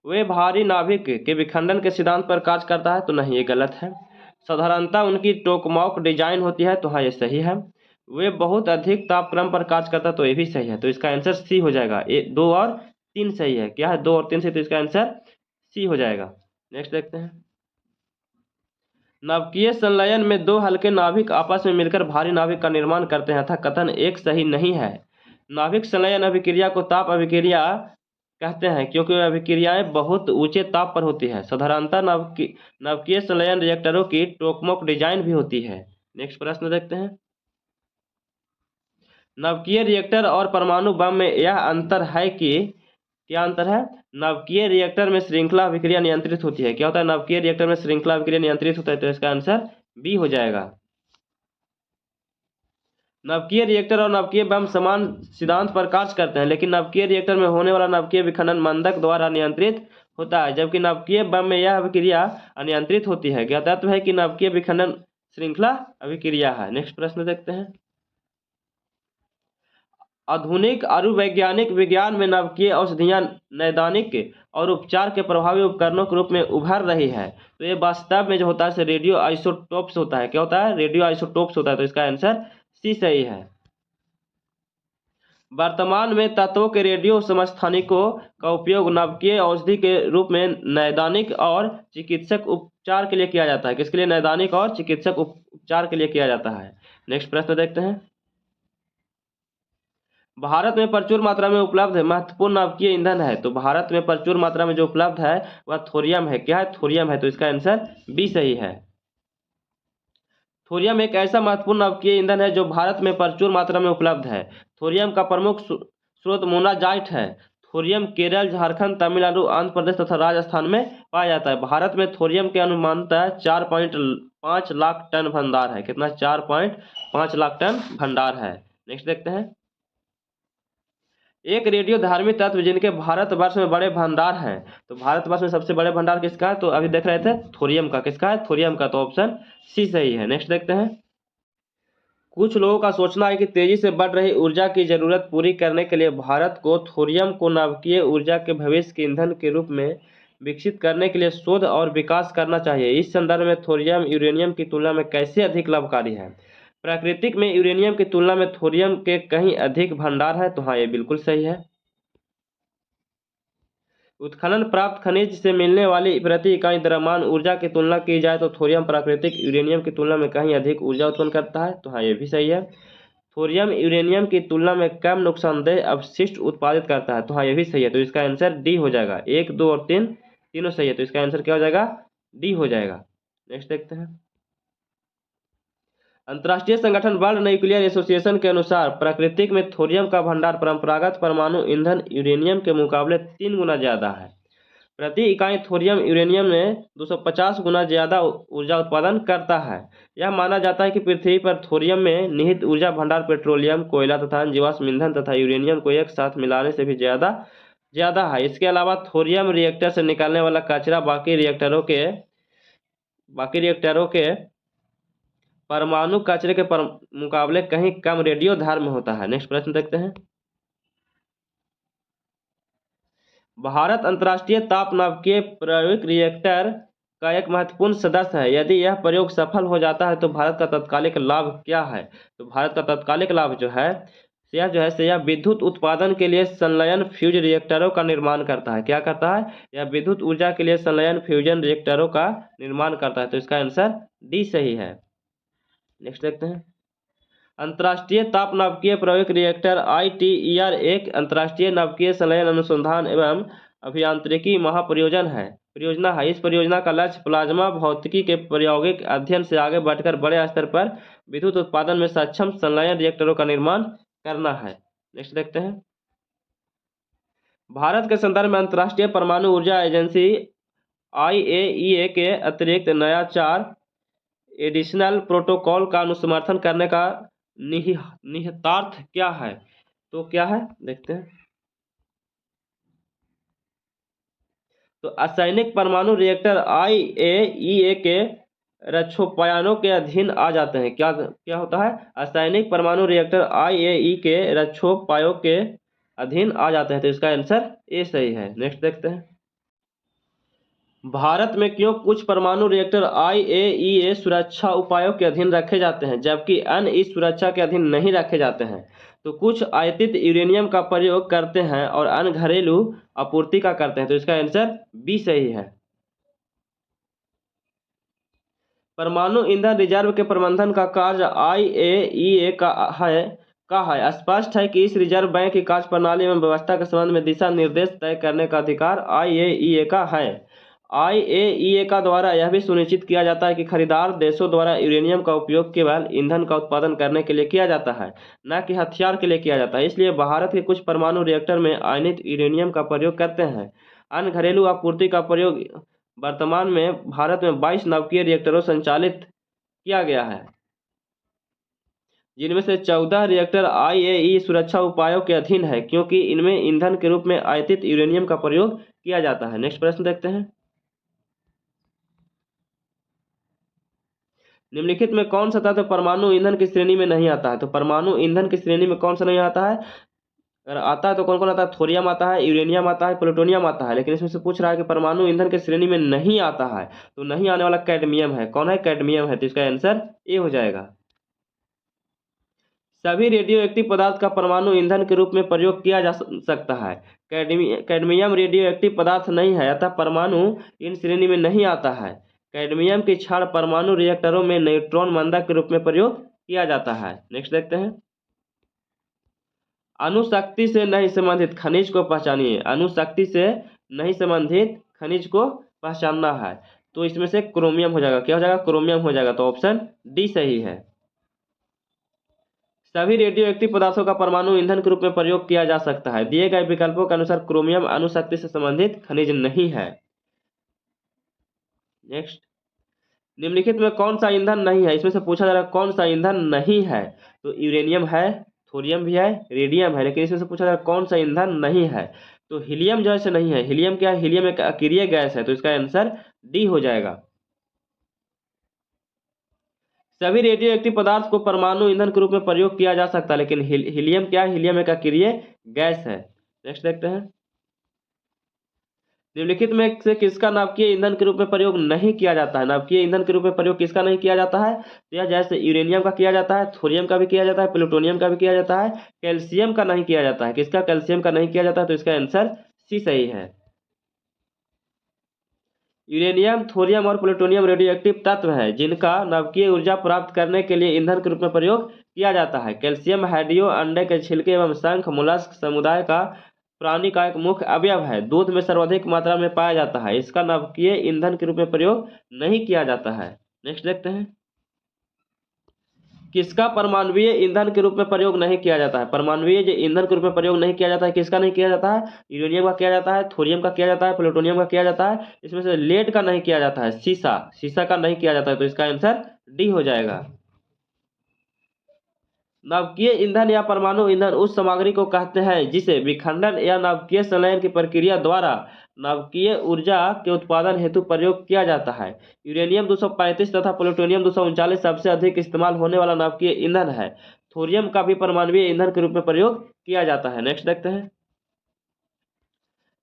वे भारी नाभिक के विखंडन के सिद्धांत पर कार्य करता है, तो नहीं, ये गलत है। साधारणतः उनकी टोकमॉक डिजाइन होती है, तो हाँ, ये सही है। वे बहुत अधिक तापक्रम पर कार्य करता है, तो ये भी सही है। तो इसका आंसर सी हो जाएगा। 2 और 3 सही है। क्या है? 2 और 3 से, तो इसका आंसर सी हो जाएगा। नेक्स्ट देखते हैं। नाभिकीय संलयन में 2 हल्के नाभिक आपस में मिलकर भारी नाभिक का निर्माण करते हैं, अतः कथन एक सही नहीं है। नाभिक संलयन अभिक्रिया को ताप अभिक्रिया कहते हैं क्योंकि अभिक्रियाएं बहुत ऊंचे ताप पर होती है। साधारणतः नाभिकीय संलयन रिएक्टरों की टोकमोक डिजाइन भी होती है। नेक्स्ट प्रश्न देखते हैं। नाभिकीय रिएक्टर और परमाणु बम में यह अंतर है कि, क्या अंतर है? नाभिकीय रिएक्टर में श्रृंखला अभिक्रिया नियंत्रित होती है। क्या होता है? नाभिकीय रिएक्टर में श्रृंखला अभिक्रिया नियंत्रित होता है, तो इसका आंसर बी हो जाएगा। नाभिकीय रिएक्टर और नाभिकीय बम समान सिद्धांत पर कार्य करते हैं, लेकिन नाभिकीय रिएक्टर में होने वाला नाभिकीय विखंडन मंदक द्वारा नियंत्रित होता है, जबकि नाभिकीय बम में यह अभिक्रिया अनियंत्रित होती है। ज्ञातव्य है कि नाभिकीय विखंडन श्रृंखला अभिक्रिया है। नेक्स्ट प्रश्न देखते हैं। आधुनिक आयुर्वैज्ञानिक विज्ञान में नाभिकीय औषधियां नैदानिक और उपचार के प्रभावी उपकरणों के रूप में उभर रही है। तो ये वास्तव में जो होता है रेडियो आइसोटोप्स होता है। क्या होता है? रेडियो आइसोटोप्स होता है, तो इसका आंसर सी सही है। वर्तमान में तत्वों के रेडियो समस्थानिकों का उपयोग नाभिकीय औषधि के रूप में नैदानिक और चिकित्सक उपचार के लिए किया जाता है। किसके लिए? नैदानिक और चिकित्सक उपचार के लिए किया जाता है। नेक्स्ट प्रश्न देखते हैं। भारत में प्रचुर मात्रा में उपलब्ध महत्वपूर्ण नाभिकीय ईंधन है। तो भारत में प्रचुर मात्रा में जो उपलब्ध है वह थोरियम है। क्या है? थोरियम है, तो इसका आंसर बी सही है। थोरियम एक ऐसा महत्वपूर्ण नाभिकीय ईंधन है जो भारत में प्रचुर मात्रा में उपलब्ध है। थोरियम का प्रमुख स्रोत मोनाजाइट है। थोरियम केरल, झारखंड, तमिलनाडु, आंध्र प्रदेश तथा राजस्थान में पाया जाता है। भारत में थोरियम के अनुमानतः 4.5 लाख टन भंडार है। कितना? 4.5 लाख टन भंडार है। नेक्स्ट देखते हैं। एक रेडियो धार्मी तत्व जिनके भारतवर्ष में बड़े भंडार हैं। तो भारतवर्ष में सबसे बड़े भंडार किसका है? तो अभी देख रहे थे थोरियम का। किसका है? थोरियम का, तो ऑप्शन सी सही है। नेक्स्ट देखते हैं। कुछ लोगों का सोचना है कि तेजी से बढ़ रही ऊर्जा की जरूरत पूरी करने के लिए भारत को थोरियम को नाभिकीय ऊर्जा के भविष्य के ईंधन के रूप में विकसित करने के लिए शोध और विकास करना चाहिए। इस संदर्भ में थोरियम यूरेनियम की तुलना में कैसे अधिक लाभकारी है? प्राकृतिक में यूरेनियम की तुलना में थोरियम के कहीं अधिक भंडार है। तो हाँ, ये बिल्कुल सही है। उत्खनन प्राप्त खनिज से मिलने वाली प्रति इकाई द्रव्यमान ऊर्जा की तुलना की जाए तो थोरियम प्राकृतिक यूरेनियम की तुलना में कहीं अधिक ऊर्जा उत्पन्न करता है। तो हाँ, ये भी सही है। थोरियम यूरेनियम की तुलना में कम नुकसानदेह अवशिष्ट उत्पादित करता है। तो हाँ, ये भी सही है। तो इसका आंसर डी हो जाएगा। 1, 2 और 3 तीनों सही है, तो इसका आंसर क्या हो जाएगा? डी हो जाएगा। नेक्स्ट देखते हैं। अंतर्राष्ट्रीय संगठन वर्ल्ड न्यूक्लियर एसोसिएशन के अनुसार प्राकृतिक में थोरियम का भंडार परंपरागत परमाणु ईंधन यूरेनियम के मुकाबले 3 गुना ज्यादा है। प्रति इकाई थोरियम यूरेनियम में 250 गुना ज्यादा ऊर्जा उत्पादन करता है। यह माना जाता है कि पृथ्वी पर थोरियम में निहित ऊर्जा भंडार पेट्रोलियम, कोयला तथा जीवाश्म ईंधन तथा यूरेनियम को एक साथ मिलाने से भी ज्यादा है। इसके अलावा थोरियम रिएक्टर से निकलने वाला कचरा बाकी रिएक्टरों के परमाणु कचरे के मुकाबले कहीं कम रेडियोधर्मी होता है। नेक्स्ट प्रश्न देखते हैं। भारत अंतर्राष्ट्रीय ताप नाभिकीय प्रायोगिक रिएक्टर का एक महत्वपूर्ण सदस्य है। यदि यह प्रयोग सफल हो जाता है तो भारत का तत्कालिक लाभ क्या है? तो भारत का तत्कालिक लाभ जो है यह विद्युत उत्पादन के लिए संलयन फ्यूज रिएक्टरों का निर्माण करता है। क्या करता है? यह विद्युत ऊर्जा के लिए संलयन फ्यूजन रिएक्टरों का निर्माण करता है। तो इसका आंसर डी सही है। नेक्स्ट देखते हैं। अंतर्राष्ट्रीय ताप नाभिकीय प्रायोगिक रिएक्टर ITER एक अंतर्राष्ट्रीय नाभिकीय संलयन अनुसंधान एवं अभियांत्रिकी परियोजना है। इस परियोजना का लक्ष्य प्लाज्मा भौतिकी के प्रायोगिक अध्ययन से आगे बढ़कर बड़े स्तर पर विद्युत उत्पादन में सक्षम संलयन रिएक्टरों का निर्माण करना है। नेक्स्ट देखते हैं। भारत के संदर्भ में अंतर्राष्ट्रीय परमाणु ऊर्जा एजेंसी IAEA के अतिरिक्त नया 4 एडिशनल प्रोटोकॉल का अनुसमर्थन करने का निहितार्थ क्या है? तो क्या है? देखते हैं। तो असैनिक परमाणु रिएक्टर IAEA के रक्षोपायनों के अधीन आ जाते हैं। क्या होता है? असैनिक परमाणु रिएक्टर IAEA के रक्षोपायों के अधीन आ जाते हैं। तो इसका आंसर ए सही है। नेक्स्ट देखते हैं। भारत में क्यों कुछ परमाणु रिएक्टर IAEA सुरक्षा उपायों के अधीन रखे जाते हैं जबकि अन्य इस सुरक्षा के अधीन नहीं रखे जाते हैं? तो कुछ आयातित यूरेनियम का प्रयोग करते हैं और अन्य घरेलू आपूर्ति का करते हैं। तो इसका आंसर बी सही है। परमाणु ईंधन रिजर्व के प्रबंधन का कार्य IAEA का है। स्पष्ट है कि इस रिजर्व बैंक की कार्यप्रणाली एवं व्यवस्था के संबंध में दिशा निर्देश तय करने का अधिकार IAEA का है। IAEA का द्वारा यह भी सुनिश्चित किया जाता है कि खरीदार देशों द्वारा यूरेनियम का उपयोग केवल ईंधन का उत्पादन करने के लिए किया जाता है, न कि हथियार के लिए किया जाता है। इसलिए भारत के कुछ परमाणु रिएक्टर में आयनित यूरेनियम का प्रयोग करते हैं। अन्य घरेलू आपूर्ति का प्रयोग वर्तमान में भारत में 22 नाभिकीय रिएक्टरों संचालित किया गया है, जिनमें से 14 रिएक्टर IAEA सुरक्षा उपायों के अधीन है क्योंकि इनमें ईंधन के रूप में आयातित यूरेनियम का प्रयोग किया जाता है। नेक्स्ट प्रश्न देखते हैं। निम्नलिखित में कौन सा तत्व परमाणु ईंधन की श्रेणी में नहीं आता है? तो परमाणु ईंधन की श्रेणी में कौन सा नहीं आता है? अगर आता है तो कौन कौन आता है? थोरियम आता है, यूरेनियम आता है, प्लूटोनियम आता है। लेकिन इसमें से पूछ रहा है कि परमाणु ईंधन की श्रेणी में नहीं आता है, तो नहीं आने वाला कैडमियम है। कौन है? कैडमियम है। तो इसका आंसर ए हो जाएगा। सभी रेडियो एक्टिव पदार्थ का परमाणु ईंधन के रूप में प्रयोग किया जा सकता है। कैडमियम रेडियो एक्टिव पदार्थ नहीं है, अतः परमाणु इन श्रेणी में नहीं आता है। कैडमियम की छड़ परमाणु रिएक्टरों में न्यूट्रॉन मंदक के रूप में प्रयोग किया जाता है। नेक्स्ट देखते हैं। अणुशक्ति से नहीं संबंधित खनिज को पहचानिए। अणुशक्ति से नहीं संबंधित खनिज को पहचानना है, तो इसमें से क्रोमियम हो जाएगा। क्या हो जाएगा? क्रोमियम हो जाएगा। तो ऑप्शन डी सही है। सभी रेडियो एक्टिव पदार्थों का परमाणु ईंधन के रूप में प्रयोग किया जा सकता है। दिए गए विकल्पों के अनुसार क्रोमियम अणुशक्ति से संबंधित खनिज नहीं है। नेक्स्ट, निम्नलिखित में कौन सा ईंधन नहीं है? इसमें से पूछा जा रहा है कौन सा ईंधन नहीं है। तो यूरेनियम है, थोरियम भी है, रेडियम है, लेकिन इसमें से पूछा जा रहा है कौन सा ईंधन नहीं है। तो हीलियम जो है नहीं है। हीलियम क्या है? हीलियम एक अक्रिय गैस है, तो इसका आंसर डी हो जाएगा। सभी रेडियो एक्टिव पदार्थ को परमाणु ईंधन के रूप में प्रयोग किया जा सकता है, लेकिन हीलियम क्या है? हीलियम एक अक्रिय गैस है। नेक्स्ट देखते हैं। निम्नलिखित में से किसका नाभिकीय ईंधन के रूप में प्रयोग नहीं किया जाता है? नाभिकीय ईंधन के रूप में प्रयोग किसका नहीं किया जाता है? तो यह जैसे यूरेनियम का किया जाता है, थोरियम का भी किया जाता है, प्लूटोनियम का भी किया जाता है, कैल्शियम का नहीं किया जाता है। किसका? कैल्शियम का नहीं किया जाता है। तो इसका आंसर सी सही है। यूरेनियम, थोरियम और प्लूटोनियम रेडियो एक्टिव तत्व है जिनका नाभिकीय ऊर्जा प्राप्त करने के लिए ईंधन के रूप में प्रयोग किया जाता है। कैल्शियम हाइड्रियो अंडे के छिलके एवं शंख मोलस्क समुदाय का प्राणी का एक मुख्य अवयव है। दूध में सर्वाधिक मात्रा में पाया जाता है। इसका नाभिकीय ईंधन के रूप में प्रयोग नहीं किया जाता है। नेक्स्ट देखते हैं। किसका परमाणुीय ईंधन के रूप में प्रयोग नहीं किया जाता है? परमाणुीय जो ईंधन के रूप में प्रयोग नहीं किया जाता है, किसका नहीं किया जाता है? यूरेनियम का किया जाता है, थोरियम का किया जाता है, प्लूटोनियम का किया जाता है। इसमें से लेड का नहीं किया जाता है, सीसा का नहीं किया जाता है। तो इसका आंसर डी हो जाएगा। नाभिकीय ईंधन या परमाणु ईंधन उस सामग्री को कहते हैं जिसे विखंडन या नाभिकीय संलयन की प्रक्रिया द्वारा नाभिकीय ऊर्जा के उत्पादन हेतु प्रयोग किया जाता है। यूरेनियम 235 तथा प्लूटोनियम 239 सबसे अधिक इस्तेमाल होने वाला नाभिकीय ईंधन है। थोरियम का भी परमाणुीय ईंधन के रूप में प्रयोग किया जाता है। नेक्स्ट देखते हैं।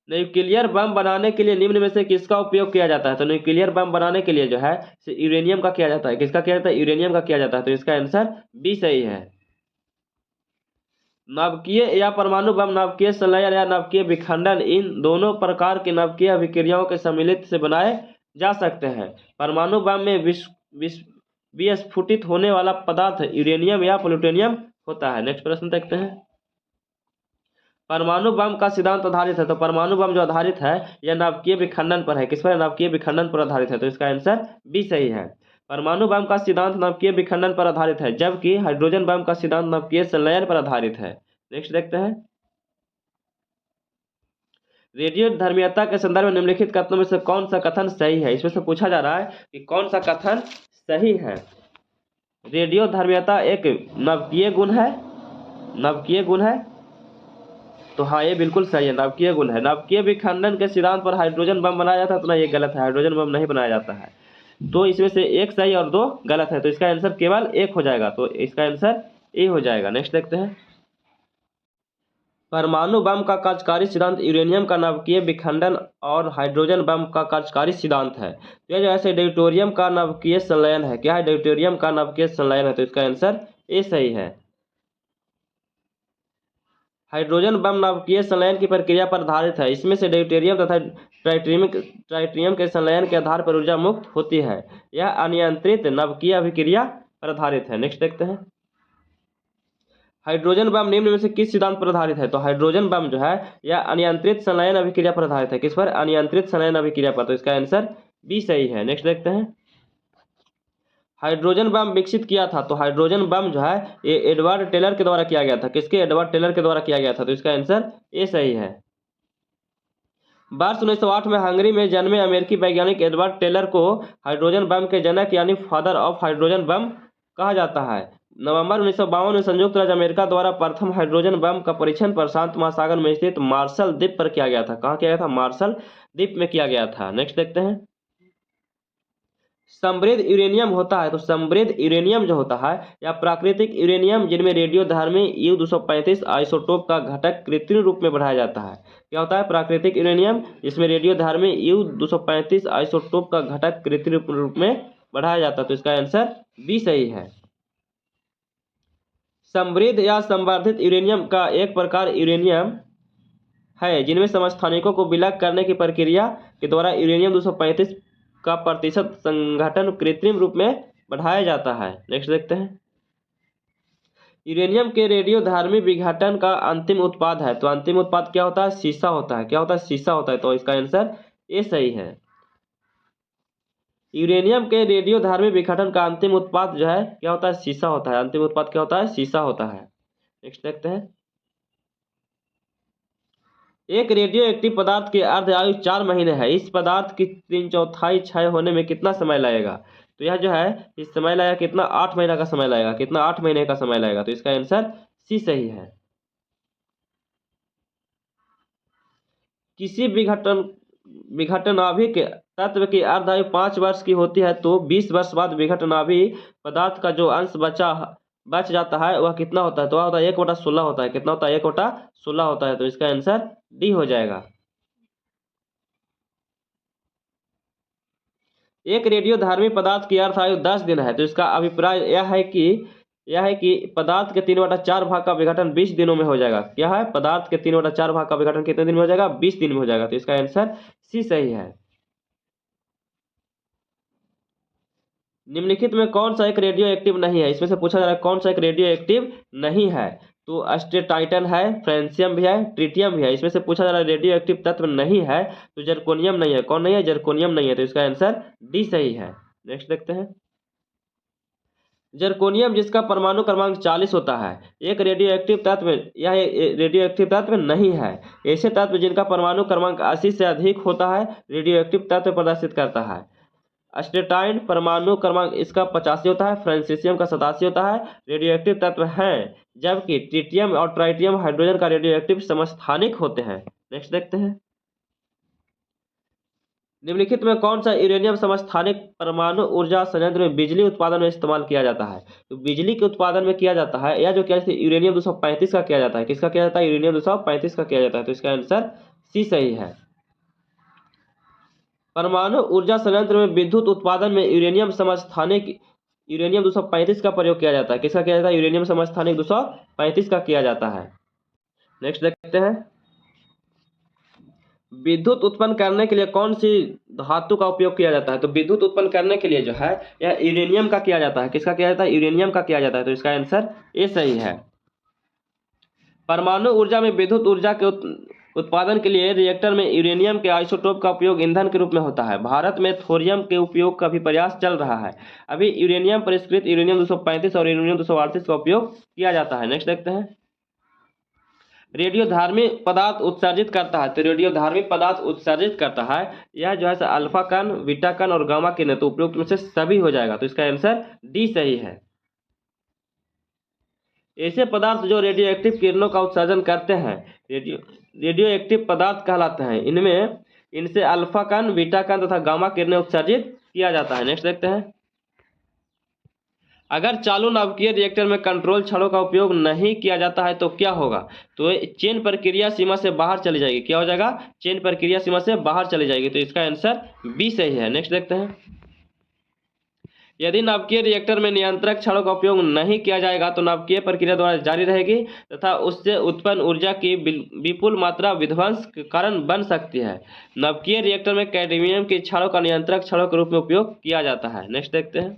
न्यूक्लियर बम बनाने के लिए निम्न में से किसका उपयोग किया जाता है? तो न्यूक्लियर बम बनाने के लिए जो है यूरेनियम का किया जाता है। किसका किया जाता है? यूरेनियम का किया जाता है। तो इसका आंसर बी सही है। नाभिकीय या परमाणु बम नाभिकीय संलयन या नाभिकीय विखंडन इन दोनों प्रकार के नाभिकीय अभिक्रियाओं के सम्मिलित से बनाए जा सकते हैं। परमाणु बम में विस्फोटित होने वाला पदार्थ यूरेनियम या प्लूटोनियम होता है। नेक्स्ट प्रश्न देखते हैं। परमाणु बम का सिद्धांत आधारित है। तो परमाणु बम जो आधारित है यह नाभिकीय विखंडन पर है। किस पर? नाभिकीय विखंडन पर आधारित है। तो इसका आंसर बी सही है। परमाणु बम का सिद्धांत नाभिकीय विखंडन पर आधारित है, जबकि हाइड्रोजन बम का सिद्धांत नाभिकीय संलयन पर आधारित है। नेक्स्ट देखते हैं। रेडियो धर्मीयता के संदर्भ में निम्नलिखित कथनों में से कौन सा कथन सही है? इसमें से पूछा जा रहा है कि कौन सा कथन सही है। रेडियो धर्मीयता एक नाभिकीय गुण है। नाभिकीय गुण है, तो हाँ ये बिल्कुल सही है, नाभिकीय गुण है। नाभिकीय विखंडन के सिद्धांत पर हाइड्रोजन बम बनाया जाता है, तो ना ये गलत है, हाइड्रोजन बम नहीं बनाया जाता है। तो इसमें से एक सही और दो गलत है, तो इसका आंसर केवल एक हो जाएगा। तो इसका आंसर ए हो जाएगा। नेक्स्ट देखते हैं। परमाणु बम का कार्यकारी सिद्धांत यूरेनियम का नाभिकीय विखंडन और हाइड्रोजन बम का कार्यकारी सिद्धांत है। तो यह जो है ड्यूटेरियम का नाभिकीय संलयन है। क्या है? ड्यूटेरियम का नाभिकीय संलयन है। तो इसका आंसर ए सही है। हाइड्रोजन बम नाभिकीय संलयन की प्रक्रिया पर आधारित है। इसमें से ड्यूटेरियम तथा ट्राइटियम के संलयन के आधार पर ऊर्जा मुक्त होती है। यह अनियंत्रित नाभिकीय अभिक्रिया पर आधारित है। नेक्स्ट देखते हैं। हाइड्रोजन बम निम्न में से किस सिद्धांत पर आधारित है? तो हाइड्रोजन बम जो है यह अनियंत्रित संलयन अभिक्रिया पर आधारित है। किस पर? अनियंत्रित संलयन अभिक्रिया पर। तो इसका आंसर बी सही है। नेक्स्ट देखते हैं। हाइड्रोजन बम विकसित किया था। तो हाइड्रोजन बम जो है ये एडवर्ड टेलर के द्वारा किया गया था। किसके? एडवर्ड टेलर के द्वारा किया गया था। तो इसका आंसर ए सही है। वर्ष 1908 में हंगरी में जन्मे अमेरिकी वैज्ञानिक एडवर्ड टेलर को हाइड्रोजन बम के जनक यानी फादर ऑफ हाइड्रोजन बम कहा जाता है। नवंबर 1952 में संयुक्त राज्य अमेरिका द्वारा प्रथम हाइड्रोजन बम का परीक्षण प्रशांत महासागर में स्थित मार्शल द्वीप पर किया गया था। कहाँ किया गया था? मार्शल द्वीप में किया गया था। नेक्स्ट देखते हैं। समृद्ध यूरेनियम होता है। तो समृद्ध यूरेनियम जो होता है या प्राकृतिक यूरेनियम जिनमें रेडियोधर्मी U-235 आइसोटोप का घटक कृत्रिम रूप में बढ़ाया जाता है। क्या होता है? प्राकृतिक यूरेनियम जिसमें रेडियोधर्मी U-235 आइसोटोप का घटक कृत्रिम रूप में बढ़ाया जाता है। तो इसका आंसर बी सही है। समृद्ध या संवर्धित यूरेनियम का एक प्रकार यूरेनियम है जिनमें समस्थानिकों को विलग करने की प्रक्रिया के द्वारा यूरेनियम 235 का प्रतिशत संघटन कृत्रिम रूप में बढ़ाया जाता है। नेक्स्ट देखते हैं। यूरेनियम के रेडियोधर्मी विघटन का अंतिम उत्पाद है। तो अंतिम उत्पाद क्या होता है? सीसा होता है। क्या होता है? सीसा होता है। तो इसका आंसर ए सही है। यूरेनियम के रेडियोधर्मी विघटन का अंतिम उत्पाद जो है क्या होता है? सीसा होता है। अंतिम उत्पाद क्या होता है? सीसा होता है। नेक्स्ट देखते हैं। एक रेडियो एक्टिव पदार्थ की अर्ध आयु 4 महीने है। इस पदार्थ की 3/4 क्षय होने में कितना समय लगेगा? तो यह जो है इस समय लगेगा कितना? 8 महीना का समय लगेगा। कितना? 8 महीने का समय लगेगा। तो इसका आंसर सी सही है। किसी विघटनाभिक तत्व की अर्ध आयु 5 वर्ष की होती है तो 20 वर्ष बाद विघटनाभि पदार्थ का जो अंश बच जाता है वह कितना होता है? तो वह होता है 1/16 होता है। कितना होता है? 1/16 होता है। तो इसका आंसर डी हो जाएगा। एक रेडियोधर्मी पदार्थ की अर्थ आयु 10 दिन है। तो इसका अभिप्राय यह है कि पदार्थ के 3/4 भाग का विघटन 20 दिनों में हो जाएगा। क्या है? पदार्थ के 3/4 भाग का विघटन कितने दिन में हो जाएगा? 20 दिन में हो जाएगा। तो इसका आंसर सी सही है। निम्नलिखित में कौन सा एक रेडियो एक्टिव नहीं है? इसमें से पूछा जा रहा है कौन सा एक रेडियो एक्टिव नहीं है। तो अस्टेटाइटन है, फ्रेंसियम भी है, ट्रिटियम भी है। इसमें से पूछा जा रहा है रेडियो एक्टिव तत्व नहीं है तो जर्कोनियम नहीं है। कौन नहीं है? जर्कोनियम नहीं है। तो इसका आंसर डी सही है। नेक्स्ट देखते हैं। जर्कोनियम जिसका परमाणु क्रमांक 40 होता है एक रेडियो एक्टिव तत्व यह रेडियो एक्टिव तत्व नहीं है। ऐसे तत्व जिनका परमाणु क्रमांक 80 से अधिक होता है रेडियो एक्टिव तत्व प्रदर्शित करता है। अस्टेटाइन परमाणु क्रमांक इसका 85 होता है, फ्रांसीसियम का 87 होता है, रेडियो एक्टिव तत्व हैं, जबकि ट्रिटियम और ट्राइटियम हाइड्रोजन का रेडियो एक्टिव समस्थानिक होते हैं। नेक्स्ट देखते हैं। निम्नलिखित में कौन सा यूरेनियम समस्थानिक परमाणु ऊर्जा संयंत्र में बिजली उत्पादन में इस्तेमाल किया जाता है? तो बिजली के उत्पादन में किया जाता है या जो क्या यूरेनियम 235 का किया जाता है। किसका किया जाता है? यूरेनियम 235 का किया जाता है। तो इसका आंसर सी सही है। परमाणु ऊर्जा संयंत्र में विद्युत उत्पादन में यूरेनियम समस्थानिक यूरेनियम 235 का प्रयोग किया जाता है। किसका किया जाता है? यूरेनियम समस्थानिक 235 का किया जाता है। नेक्स्ट देखते हैं। विद्युत उत्पन्न करने के लिए कौन सी धातु का उपयोग किया जाता है? तो विद्युत उत्पन्न करने के लिए जो है यह यूरेनियम का किया जाता है। किसका किया जाता है? यूरेनियम का किया जाता है। तो इसका आंसर ए सही है। परमाणु ऊर्जा में विद्युत ऊर्जा के उत्पादन के लिए रिएक्टर में यूरेनियम के आइसोटोप का उपयोग ईंधन के रूप में होता है। भारत में थोरियम के उपयोग का भी प्रयास चल रहा है। अभी यूरेनियम परिष्कृत यूरेनियम 235 और यूरेनियम 238 का उपयोग किया जाता है। नेक्स्ट देखते हैं। रेडियोधर्मी पदार्थ उत्सर्जित करता है। तो रेडियोधर्मी पदार्थ उत्सर्जित करता है यह जो है अल्फा कण, बीटा कण और गामा किरण। तो उपयुक्त में से सभी हो जाएगा। तो इसका आंसर डी सही है। ऐसे पदार्थ जो रेडियो एक्टिव किरणों का उत्सर्जन करते हैं रेडियो एक्टिव पदार्थ कहलाते हैं। इनसे अल्फा कण, बीटा कण तथा गामा किरणें उत्सर्जित किया जाता है। नेक्स्ट देखते हैं। अगर चालू नाभिकीय रिएक्टर में कंट्रोल छड़ों का उपयोग नहीं किया जाता है तो क्या होगा? तो चेन प्रक्रिया सीमा से बाहर चली जाएगी। क्या हो जाएगा? चेन प्रक्रिया सीमा से बाहर चली जाएगी। तो इसका आंसर बी सही है। नेक्स्ट देखते हैं। यदि नाभिकीय रिएक्टर में नियंत्रक छड़ों का उपयोग नहीं किया जाएगा तो नाभिकीय प्रक्रिया द्वारा जारी रहेगी तथा उससे उत्पन्न ऊर्जा की विपुल मात्रा विध्वंस के कारण बन सकती है। नाभिकीय रिएक्टर में कैडमियम की छड़ों का नियंत्रक छड़ों के रूप में उपयोग किया जाता है। नेक्स्ट देखते हैं।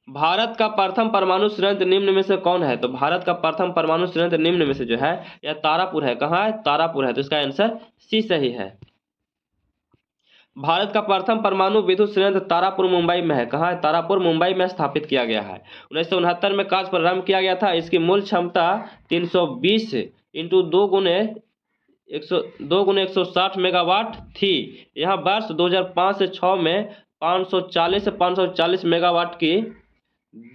भारत का प्रथम परमाणु संयंत्र निम्न में से कौन है? तो भारत का प्रथम परमाणु संयंत्र निम्न में से जो है यह तारापुर है। कहाँ है? तारापुर है। तो इसका आंसर सी सही है। भारत का प्रथम परमाणु विद्युत संयंत्र तारापुर मुंबई में है। कहाँ है? तारापुर मुंबई में स्थापित किया गया है। 1969 में कार्य प्रारंभ किया गया था। इसकी मूल क्षमता 320 इंटू 2 गुने 160 मेगावाट थी। यह वर्ष 2005 से 6 में 540 से 540 मेगावाट की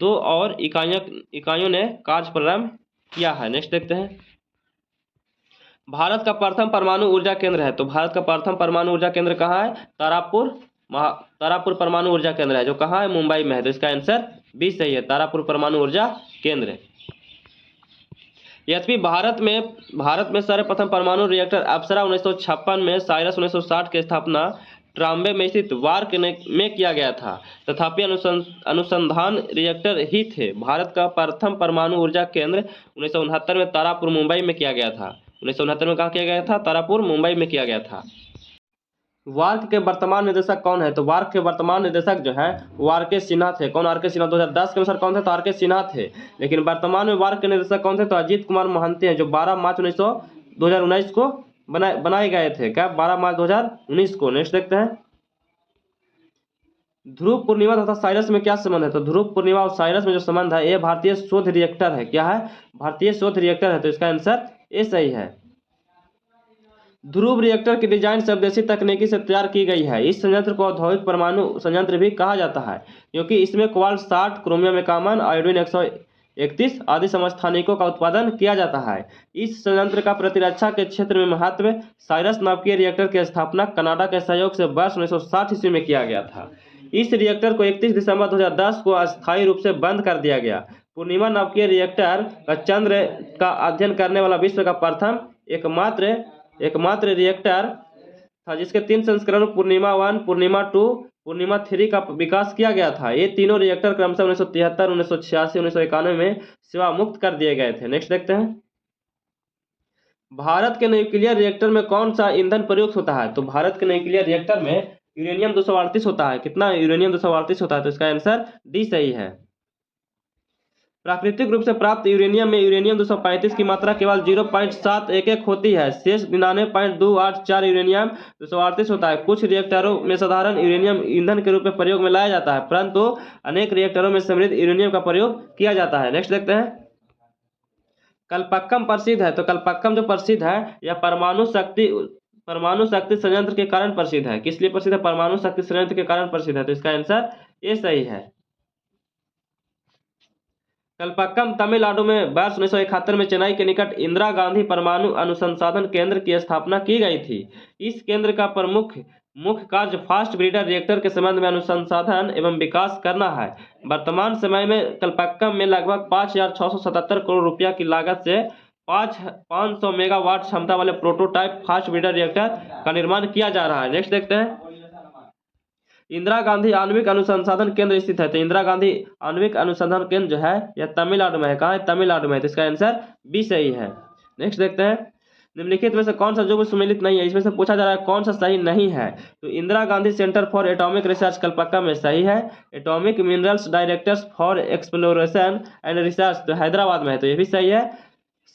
2 और इकाइयों ने कार्य प्रारंभ किया है। नेक्स्ट देखते हैं। भारत का प्रथम परमाणु ऊर्जा केंद्र है। तो भारत का प्रथम परमाणु ऊर्जा केंद्र कहाँ है? तारापुर परमाणु ऊर्जा केंद्र है, जो कहाँ है? मुंबई में है। तो इसका आंसर बी सही है, तारापुर परमाणु ऊर्जा केंद्र। यद्यपि भारत में सर्वप्रथम परमाणु रिएक्टर अप्सरा 1956 में, साइरस 1960 की स्थापना ट्राम्बे में स्थित वार्क में किया गया था, तथापि अनुसंधान रिएक्टर ही थे। भारत का प्रथम परमाणु ऊर्जा केंद्र 1969 में तारापुर मुंबई में किया गया था। 1969 में कहाँ किया गया था? तारापुर मुंबई में किया गया था। वार्क के वर्तमान निदेशक कौन है? तो वार्क के वर्तमान निदेशक जो है वो आर के सिन्हा थे। कौन? आर के सिन्हा। 2010 के अनुसार कौन थे? तो आर के सिन्हा थे। लेकिन वर्तमान में वार्क के निदेशक कौन थे? तो अजीत कुमार महंती हैं, जो 12 मार्च 2019 को बनाए गए थे। क्या? 12 मार्च 2019 को। नेक्स्ट देखते हैं। ध्रुव पूर्णिमा तथा साइरस में क्या संबंध है? तो ध्रुव पूर्णिमा और साइरस में जो संबंध है, ये भारतीय शोध रिएक्टर है। क्या है? भारतीय शोध रिएक्टर है। तो इसका आंसर ए सही है। ध्रुव रिएक्टर की डिजाइन स्वदेशी तकनीकी से तैयार की गई है। इस संयंत्र को औद्योगिक परमाणु संयंत्र भी कहा जाता है, क्योंकि इसमें कोबाल्ट 60, क्रोमियम 51, आयोडीन 131 आदि समस्थानिकों का उत्पादन किया जाता है। इस संयंत्र का प्रतिरक्षा के क्षेत्र में महत्व। साइरस नाभिकीय रिएक्टर की स्थापना कनाडा के सहयोग से वर्ष 1960 ईस्वी में किया गया था। इस रिएक्टर को 31 दिसंबर 2010 को अस्थायी रूप से बंद कर दिया गया। पूर्णिमा नाभिकीय रिएक्टर का चंद्र का अध्ययन करने वाला विश्व का प्रथम एकमात्र रिएक्टर था, जिसके 3 संस्करण पूर्णिमा 1, पूर्णिमा 2, पूर्णिमा 3 का विकास किया गया था। ये तीनों रिएक्टर क्रमशः 1973, 1986, 1991 में सेवा मुक्त कर दिए गए थे। नेक्स्ट देखते हैं। भारत के न्यूक्लियर रिएक्टर में कौन सा ईंधन प्रयुक्त होता है? तो भारत के न्यूक्लियर रिएक्टर में यूरेनियम 238 होता है। कितना? यूरेनियम 238 होता है। तो इसका आंसर डी सही है। प्राकृतिक रूप से प्राप्त यूरेनियम में यूरेनियम 235 की मात्रा केवल 0.711 होती है। शेष 99.284 यूरेनियम 238 होता है। कुछ रिएक्टरों में साधारण यूरेनियम ईंधन के रूप में प्रयोग में लाया जाता है, परंतु अनेक रिएक्टरों में समृद्ध यूरेनियम का प्रयोग किया जाता है। नेक्स्ट देखते हैं। कल्पक्कम प्रसिद्ध है। तो कल्पक्कम जो प्रसिद्ध है यह परमाणु शक्ति संयंत्र के कारण प्रसिद्ध है। किस लिए प्रसिद्ध है? परमाणु शक्ति संयंत्र के कारण प्रसिद्ध है। तो इसका आंसर ए सही है। कल्पक्कम तमिलनाडु में वर्ष 1971 में चेन्नई के निकट इंदिरा गांधी परमाणु अनुसंधान केंद्र की स्थापना की गई थी। इस केंद्र का मुख्य कार्य फास्ट ब्रीडर रिएक्टर के संबंध में अनुसंधान एवं विकास करना है। वर्तमान समय में कल्पक्कम में लगभग 5,677 करोड़ रुपया की लागत से 500 मेगावाट क्षमता वाले प्रोटोटाइप फास्ट ब्रीडर रिएक्टर का निर्माण किया जा रहा है। नेक्स्ट देखते हैं। इंदिरा गांधी आणविक अनुसंधान केंद्र स्थित है। तो इंदिरा गांधी आणविक अनुसंधान केंद्र जो है यह तमिलनाडु में है। कहाँ है? तमिलनाडु में है। तो इसका आंसर बी सही है। नेक्स्ट देखते हैं। निम्नलिखित में से कौन सा जो सम्मिलित नहीं है? इसमें से पूछा जा रहा है कौन सा सही नहीं है। तो Indira Gandhi centre for atomic research Kalpakkam में सही है। Atomic minerals directors for exploration and research तो हैदराबाद में है। तो ये भी सही है।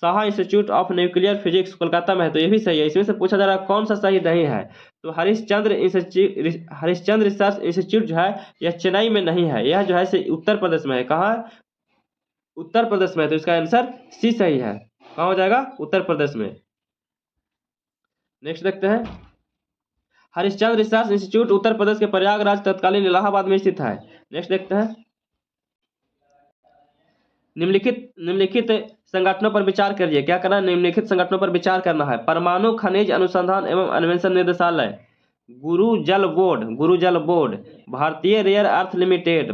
Shah institute of nuclear physics Kolkata में है। तो ये भी सही है। इसमें से पूछा जा रहा है कौन सा सही नहीं है। तो हरिश्चंद्र रिसर्च इंस्टीट्यूट जो है यह चेन्नई में नहीं है, यह जो है उत्तर प्रदेश में है। कहाँ? उत्तर प्रदेश में है। तो इसका आंसर सी सही है। कहाँ हो जाएगा? उत्तर प्रदेश में। नेक्स्ट देखते हैं। हरिश्चंद्र रिसर्च इंस्टीट्यूट उत्तर प्रदेश के प्रयागराज तत्कालीन इलाहाबाद में स्थित है। नेक्स्ट देखते हैं। निम्नलिखित संगठनों पर विचार करिए। क्या करना है? निम्नलिखित संगठनों पर विचार करना है। परमाणु खनिज अनुसंधान एवं अन्वेषण निदेशालय, गुरुजल बोर्ड, भारतीय रेयर अर्थ लिमिटेड,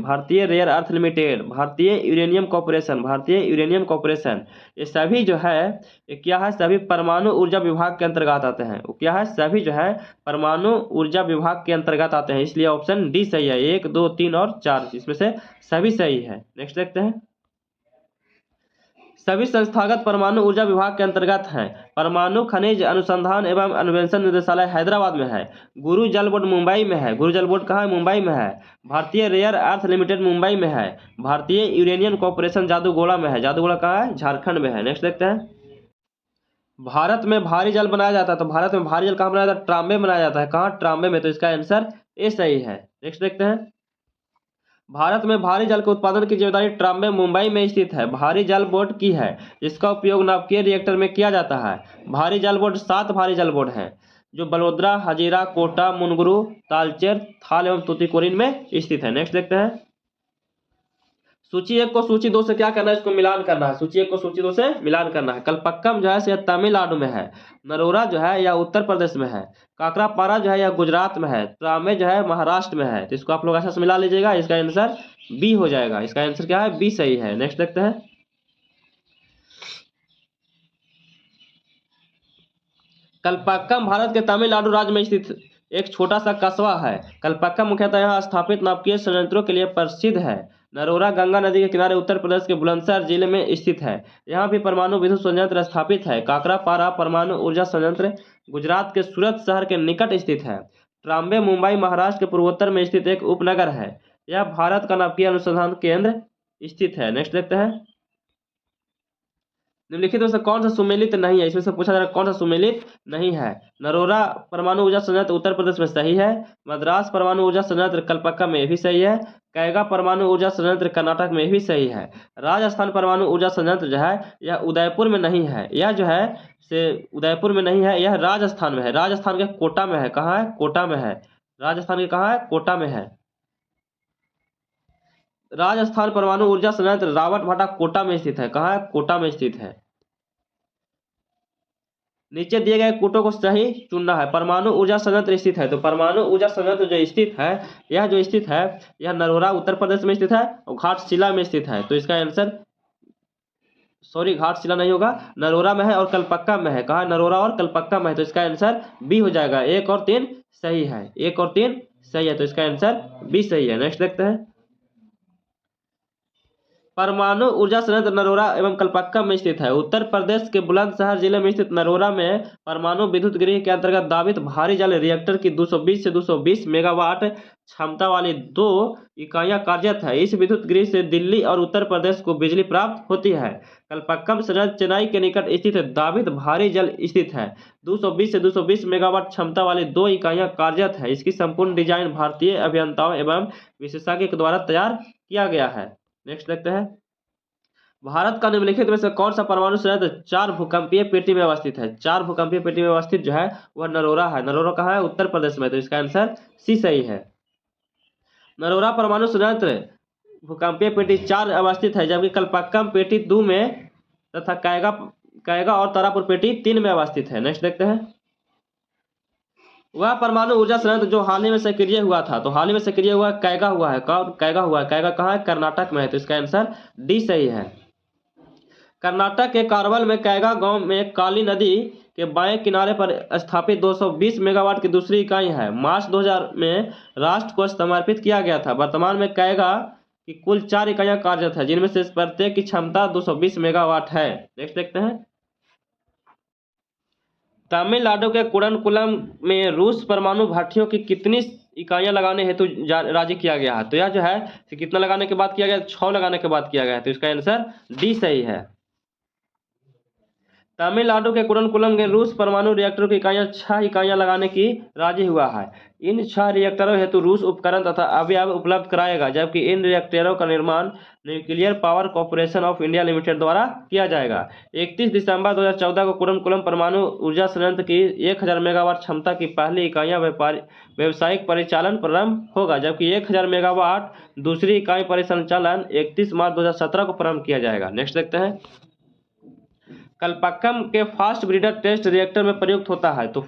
भारतीय यूरेनियम कॉर्पोरेशन, ये सभी जो है ये क्या है, सभी परमाणु ऊर्जा विभाग के अंतर्गत आते हैं। वो क्या है, सभी जो है परमाणु ऊर्जा विभाग के अंतर्गत आते हैं, इसलिए ऑप्शन डी सही है। 1, 2, 3 और 4 इसमें से सभी सही है। नेक्स्ट देखते हैं, सभी संस्थागत परमाणु ऊर्जा विभाग के अंतर्गत हैं। परमाणु खनिज अनुसंधान एवं अन्वेषण निदेशालय हैदराबाद में है। गुरु जल बोर्ड मुंबई में है। गुरु जल बोर्ड कहाँ है, मुंबई में है। भारतीय रेयर अर्थ लिमिटेड मुंबई में है। भारतीय यूरेनियम कॉर्पोरेशन जादूगोड़ा में है। जादूगोड़ा कहाँ है, झारखंड में है। नेक्स्ट देखते हैं, भारत में भारी जल बनाया जाता है, तो भारत में भारी जल कहाँ बनाया जाता है, ट्राम्बे बनाया जाता है। कहाँ, ट्राम्बे में, तो इसका आंसर ए सही है। नेक्स्ट देखते हैं, भारत में भारी जल के उत्पादन की जिम्मेदारी ट्राम्बे मुंबई में स्थित है। भारी जल बोर्ड की है, जिसका उपयोग नाभिकीय रिएक्टर में किया जाता है। भारी जल बोर्ड 7 भारी जल बोर्ड हैं, जो बलोद्रा, हजीरा, कोटा, मुनगुरु, तालचेर, थाल एवं तूतीकोरिन में स्थित है। नेक्स्ट देखते हैं, सूची 1 को सूची 2 से क्या करना है, इसको मिलान करना है। सूची 1 को सूची 2 से मिलान करना है। कलपक्कम जो है यह तमिलनाडु में है। नरोरा जो है यह उत्तर प्रदेश में है। काकरापारा जो है यह गुजरात में है। ट्रामे जो है महाराष्ट्र में है। तो इसको आप लोग ऐसा से मिला लीजिएगा, इसका आंसर बी हो जाएगा। इसका आंसर क्या है, बी सही है। नेक्स्ट देखते हैं, कलपक्कम भारत के तमिलनाडु राज्य में स्थित एक छोटा सा कस्बा है। कलपक्कम मुख्यतः यहाँ स्थापित नाभिकीय संयंत्रों के लिए प्रसिद्ध है। नरोरा गंगा नदी के किनारे उत्तर प्रदेश के बुलंदशहर जिले में स्थित है। यहाँ भी परमाणु विद्युत संयंत्र स्थापित है। काकरापारा परमाणु ऊर्जा संयंत्र गुजरात के सूरत शहर के निकट स्थित है। ट्राम्बे मुंबई महाराष्ट्र के पूर्वोत्तर में स्थित एक उपनगर है। यह भारत का नाभिकीय अनुसंधान केंद्र स्थित है। नेक्स्ट देखते हैं, निम्नलिखित में से कौन सा सुमेलित नहीं है, इसमें से पूछा जा रहा है कौन सा सुमेलित नहीं है। नरोरा परमाणु ऊर्जा संयंत्र उत्तर प्रदेश में सही है। मद्रास परमाणु ऊर्जा संयंत्र कलपक्कम में भी सही है। कैगा परमाणु ऊर्जा संयंत्र कर्नाटक में भी सही है। राजस्थान परमाणु ऊर्जा संयंत्र जो है यह उदयपुर में नहीं है। यह जो है से उदयपुर में नहीं है, यह राजस्थान में है। राजस्थान के कोटा में है। कहाँ है, कोटा में है। राजस्थान के कहाँ है, कोटा में है। राजस्थान परमाणु ऊर्जा संयंत्र रावतभाटा कोटा में स्थित है। कहाँ है, कोटा में स्थित है। नीचे दिए गए कोटों को सही चुनना है। परमाणु ऊर्जा संयंत्र स्थित है, तो परमाणु ऊर्जा संयंत्र जो स्थित है यह नरोरा उत्तर प्रदेश में स्थित है और घाटशिला में स्थित है। तो इसका आंसर घाटशिला नहीं होगा, नरोरा में है और कलपक्कम में है। कहा, नरोरा और कलपक्कम में है। तो इसका आंसर बी हो जाएगा। 1 और 3 सही है। 1 और 3 सही है, तो इसका आंसर बी सही है। नेक्स्ट देखते हैं, परमाणु ऊर्जा संयंत्र नरोरा एवं कलपक्कम में स्थित है। उत्तर प्रदेश के बुलंदशहर जिले में स्थित नरोरा में परमाणु विद्युत गृह के अंतर्गत दावित भारी जल रिएक्टर की 220 से 220 मेगावाट क्षमता वाली 2 इकाइयां कार्यरत है। इस विद्युत गृह से दिल्ली और उत्तर प्रदेश को बिजली प्राप्त होती है। कलपक्कम संयंत्र चेन्नई के निकट स्थित दावित भारी जल स्थित है। 220 से 220 मेगावाट क्षमता वाली 2 इकाइयां कार्यरत है। इसकी संपूर्ण डिजाइन भारतीय अभियंताओं एवं विशेषज्ञों के द्वारा तैयार किया गया है। नेक्स्ट देखते हैं, भारत का निम्नलिखित में से कौन सा परमाणु संयंत्र 4 भूकंपीय पेटी में अवस्थित है। 4 भूकंपीय पेटी में अवस्थित जो है वह नरोरा है। नरोरा कहाँ है, उत्तर प्रदेश में। तो इसका आंसर सी सही है। नरोरा परमाणु संयंत्र भूकंपीय पेटी 4 अवस्थित है, जबकि कलपक्कम पेटी 2 में तथा कैगा और तारापुर पेटी 3 में अवस्थित है। नेक्स्ट देखते हैं, वह परमाणु ऊर्जा संयंत्र जो हाल ही में सक्रिय हुआ था, तो हाल ही में सक्रिय हुआ कैगा हुआ है। कैगा कहाँ है, कर्नाटक में है। तो इसका आंसर डी सही है। कर्नाटक के कारवल में कैगा गांव में काली नदी के बाएं किनारे पर स्थापित 220 मेगावाट की दूसरी इकाई है। मार्च 2000 में राष्ट्र को समर्पित किया गया था। वर्तमान में कैगा की कुल 4 इकाइयां कार्यरत है, जिनमें से प्रत्येक की क्षमता 220 मेगावाट है। नेक्स्ट देखते हैं, तमिलनाडु के कुडनकुलम में रूस परमाणु भट्टियों की कितनी इकाइयां लगाने हेतु राजी किया गया है। तो यह जो है कितना लगाने के बाद किया गया, 6 लगाने के बाद किया गया है। तो इसका आंसर डी सही है। तमिलनाडु के कुडनकुलम के रूस परमाणु रिएक्टरों की इकाइयां 6 इकाइयां लगाने की राजी हुआ है। इन 6 रिएक्टरों हेतु रूस उपकरण तथा अवयव उपलब्ध कराएगा, जबकि इन रिएक्टरों का निर्माण nuclear power corporation of India limited द्वारा किया जाएगा। 31 दिसंबर 2014 को कुडनकुलम परमाणु ऊर्जा संयंत्र की 1000 मेगावाट क्षमता की पहली इकाइयां व्यावसायिक परिचालन प्रारंभ होगा, जबकि 1000 मेगावाट दूसरी इकाई परिचालन 31 मार्च 2017 को प्रारंभ किया जाएगा। नेक्स्ट देखते हैं, कलपक्कम के फास्ट ब्रीडर टेस्ट रिएक्टर में प्रयुक्त होता है। तो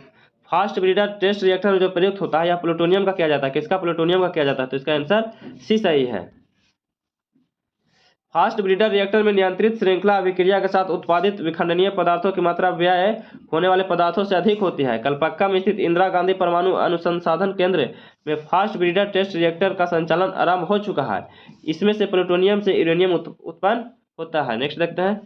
फास्ट ब्रीडर टेस्ट रिएक्टर में जो प्रयुक्त होता है यह प्लूटोनियम का किया जाता है। किसका? प्लूटोनियम का किया जाता है। तो इसका आंसर सी सही है। फास्ट ब्रीडर रिएक्टर में नियंत्रित श्रृंखला अभिक्रिया के साथ उत्पादित विखंडनीय पदार्थों की मात्रा व्यय होने वाले पदार्थों से अधिक होती है। कलपक्का में स्थित इंदिरा गांधी परमाणु अनुसंधान केंद्र में फास्ट ब्रीडर टेस्ट रिएक्टर का संचालन आरंभ हो चुका है। इसमें से प्लूटोनियम से यूरेनियम उत्पन्न होता है। नेक्स्ट देखते हैं,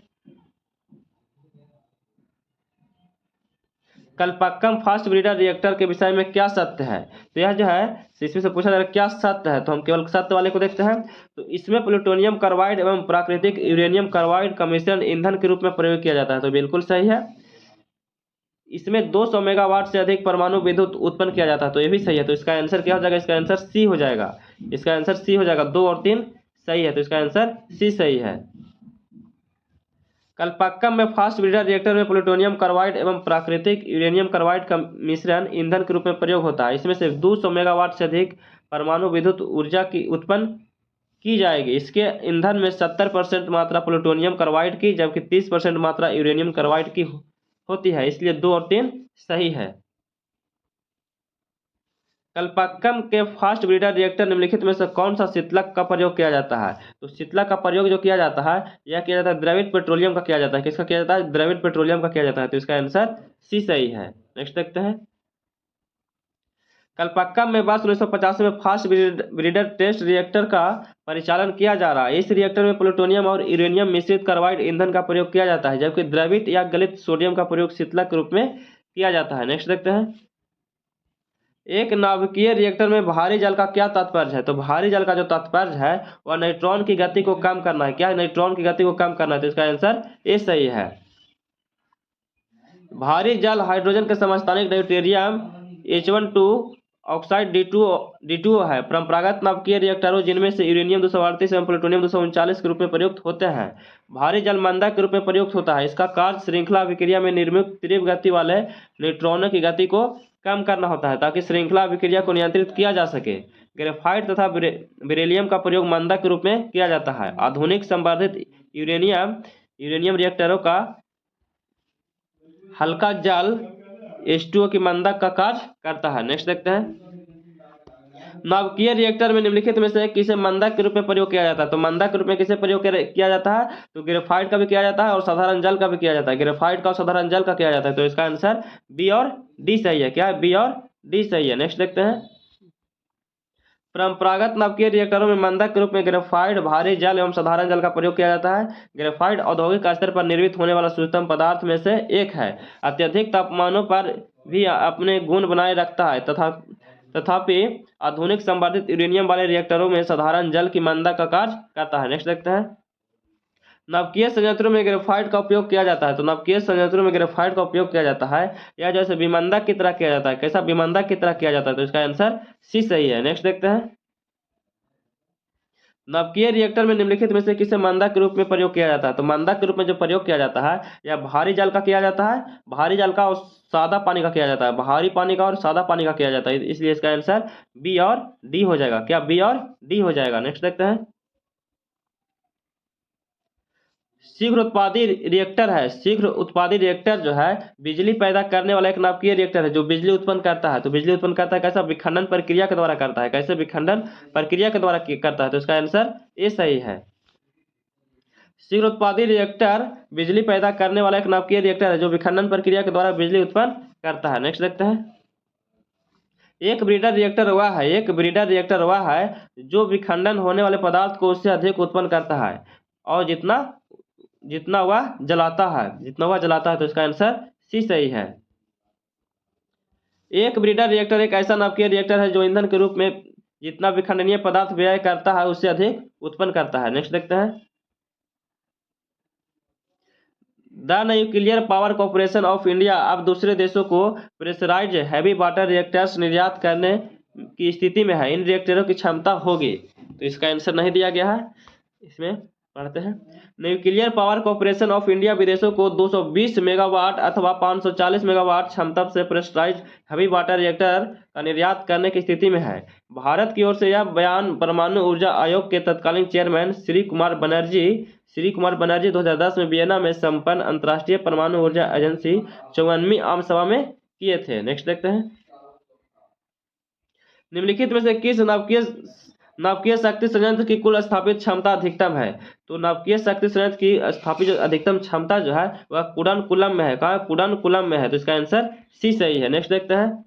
कलपक्कम फास्ट ब्रीडर रिएक्टर के विषय में क्या सत्य है? तो यह जो है इसमें से पूछा जा रहा है क्या सत्य है, तो हम केवल सत्य वाले को देखते हैं। तो इसमें प्लूटोनियम कार्बाइड एवं प्राकृतिक यूरेनियम कार्बाइड का मिश्रण ईंधन के रूप में प्रयोग किया जाता है। तो बिल्कुल सही है। इसमें 200 मेगावाट से अधिक परमाणु विद्युत उत्पन्न किया जाता है। तो ये भी सही है। तो इसका आंसर क्या हो जाएगा? इसका आंसर सी हो जाएगा। इसका आंसर सी हो जाएगा। 2 और 3 सही है। तो इसका आंसर सी सही है। कलपक्कम में फास्ट ब्रीडर रिएक्टर में प्लूटोनियम कार्बाइड एवं प्राकृतिक यूरेनियम कार्बाइड का मिश्रण ईंधन के रूप में प्रयोग होता है। इसमें से 200 मेगावाट से अधिक परमाणु विद्युत ऊर्जा की उत्पन्न की जाएगी। इसके ईंधन में 70% मात्रा प्लूटोनियम कार्बाइड की जबकि 30% मात्रा यूरेनियम कार्बाइड की होती है। इसलिए 2 और 3 सही है। कलपक्कम के फास्ट ब्रीडर रिएक्टर निम्नलिखित में से कौन सा शीतलक का प्रयोग किया जाता है? तो शीतलक का प्रयोग जो किया जाता है यह किया जाता है द्रवित पेट्रोलियम का किया जाता है। किसका किया जाता है? द्रवित पेट्रोलियम का किया जाता है। तो इसका आंसर सी सही है। नेक्स्ट देखते हैं, कलपक्कम में वर्ष 1985 में फास्ट ब्रीडर टेस्ट रिएक्टर का परिचालन किया जा रहा है। इस रिएक्टर में प्लूटोनियम और यूरेनियम मिश्रित कार्बाइड ईंधन का प्रयोग किया जाता है जबकि द्रवित या गलित सोडियम का प्रयोग शीतलक के रूप में किया जाता है। नेक्स्ट देखते हैं, एक नाभिकीय रिएक्टर में भारी जल का क्या तात्पर्य है? तो भारी जल का जो तात्पर्य है वह न्यूट्रॉन की गति को कम करना है। क्या है? न्यूट्रॉन की गति को कम करना है। तो इसका आंसर ए सही है। भारी जल हाइड्रोजन के समस्थानिक ड्यूटेरियम H12 ऑक्साइड D2O है। परंपरागत नाभिकीय रिएक्टरों जिनमें से यूरेनियम 238 एवं प्लूटोनियम 239 के रूप में प्रयुक्त होते हैं भारी जल मंदक के रूप में प्रयुक्त होता है। इसका कार्य श्रृंखला अभिक्रिया में निर्मित तीव्र गति वाले न्यूट्रॉनों की गति को कम करना होता है ताकि श्रृंखला अभिक्रिया को नियंत्रित किया जा सके। ग्रेफाइट तथा बेरिलियम का प्रयोग मंदक के रूप में किया जाता है। आधुनिक संवर्धित यूरेनियम रिएक्टरों का हल्का जल H2O की मंदक का कार्य करता है। नेक्स्ट देखते हैं, नाभिकीय रिएक्टर में निम्नलिखित में से किसे मंदक के रूप में प्रयोग किया जाता है? तो मंदक के रूप में किसे प्रयोग किया जाता है? तो ग्रेफाइट का भी किया जाता है और साधारण जल का भी किया जाता है। ग्रेफाइट का और साधारण जल का किया जाता है। तो इसका आंसर बी और डी सही है। क्या है? बी और डी सही है। नेक्स्ट देखते हैं, परंपरागत नाभिकीय रिएक्टरों में मंदक के रूप में ग्रेफाइट भारी जल एवं साधारण जल का प्रयोग किया जाता है। ग्रेफाइट औद्योगिक स्तर पर निर्मित होने वाला शुद्धतम पदार्थ में से एक है। अत्यधिक तापमानों पर भी अपने गुण बनाए रखता है तथापि आधुनिक संवर्धित यूरेनियम वाले रिएक्टरों में साधारण जल की मंदक का कार्य करता है। नेक्स्ट देखते हैं, नाभिकीय संयंत्रों में ग्रेफाइट का उपयोग किया जाता है। तो नाभिकीय संयंत्रों में ग्रेफाइट का उपयोग किया जाता है या जैसे विमंदक की तरह किया जाता है। कैसा? विमंदक की तरह किया जाता है। तो इसका आंसर सी सही है। नेक्स्ट देखते हैं, नाभिकीय रिएक्टर में निम्नलिखित में से किसे मंदक के रूप में प्रयोग किया जाता है? तो मंदक के रूप में जो प्रयोग किया जाता है या भारी जल का किया जाता है, भारी जल का और सादा पानी का किया जाता है। भारी पानी का और सादा पानी का किया जाता है। इसलिए इसका आंसर बी और डी हो जाएगा। क्या? बी और डी हो जाएगा। नेक्स्ट देखते हैं, शीघ्र उत्पादी रिएक्टर है। शीघ्र उत्पादी रिएक्टर जो है बिजली पैदा करने वाला एक नाभिकीय रिएक्टर है जो बिजली उत्पन्न करता है। तो बिजली उत्पन्न करता है कैसा? विखंडन प्रक्रिया के द्वारा करता है। कैसे? विखंडन प्रक्रिया के द्वारा करता है। तो इसका आंसर ए सही है। शीघ्र उत्पादी रिएक्टर बिजली पैदा करने वाला एक नाभिकीय रिएक्टर है जो विखंडन प्रक्रिया के द्वारा बिजली उत्पन्न करता है। नेक्स्ट देखते हैं, एक ब्रीडर रिएक्टर वह है जो विखंडन होने वाले पदार्थ को उससे अधिक उत्पन्न करता है और जितना वह जलाता है। तो इसका आंसर सी सही है। एक ब्रीडर रिएक्टर एक ऐसा नाभिकीय रिएक्टर है जो ईंधन के रूप में जितना विखंडनीय पदार्थ व्यय करता है उससे अधिक उत्पन्न करता है। नेक्स्ट देखते हैं, the nuclear power corporation of India अब दूसरे देशों को प्रेशराइज्ड हैवी वाटर रिएक्टर्स निर्यात करने की स्थिति में है। इन रिएक्टरों की क्षमता होगी। तो इसका आंसर नहीं दिया गया है। इसमें पढ़ते हैं, nuclear power corporation of India विदेशों को 220 मेगावाट अथवा 540 मेगावाट क्षमता से प्रेशराइज्ड हैवी वाटर रिएक्टर का निर्यात करने की स्थिति में है। भारत की ओर से यह बयान परमाणु ऊर्जा आयोग के तत्कालीन चेयरमैन श्री कुमार बनर्जी 2010 में वियना में संपन्न अंतर्राष्ट्रीय परमाणु ऊर्जा एजेंसी 54वीं आम सभा में किए थे। नेक्स्ट देखते हैं, निम्नलिखित में से किस नाभिकीय शक्ति संयंत्र की कुल स्थापित क्षमता अधिकतम है? तो नाभिकीय शक्ति संयंत्र की स्थापित जो अधिकतम क्षमता जो है वह कुडानकुलम में है। कहाँ? कुडानकुलम में है, तो इसका आंसर सी सही है। नेक्स्ट देखते हैं,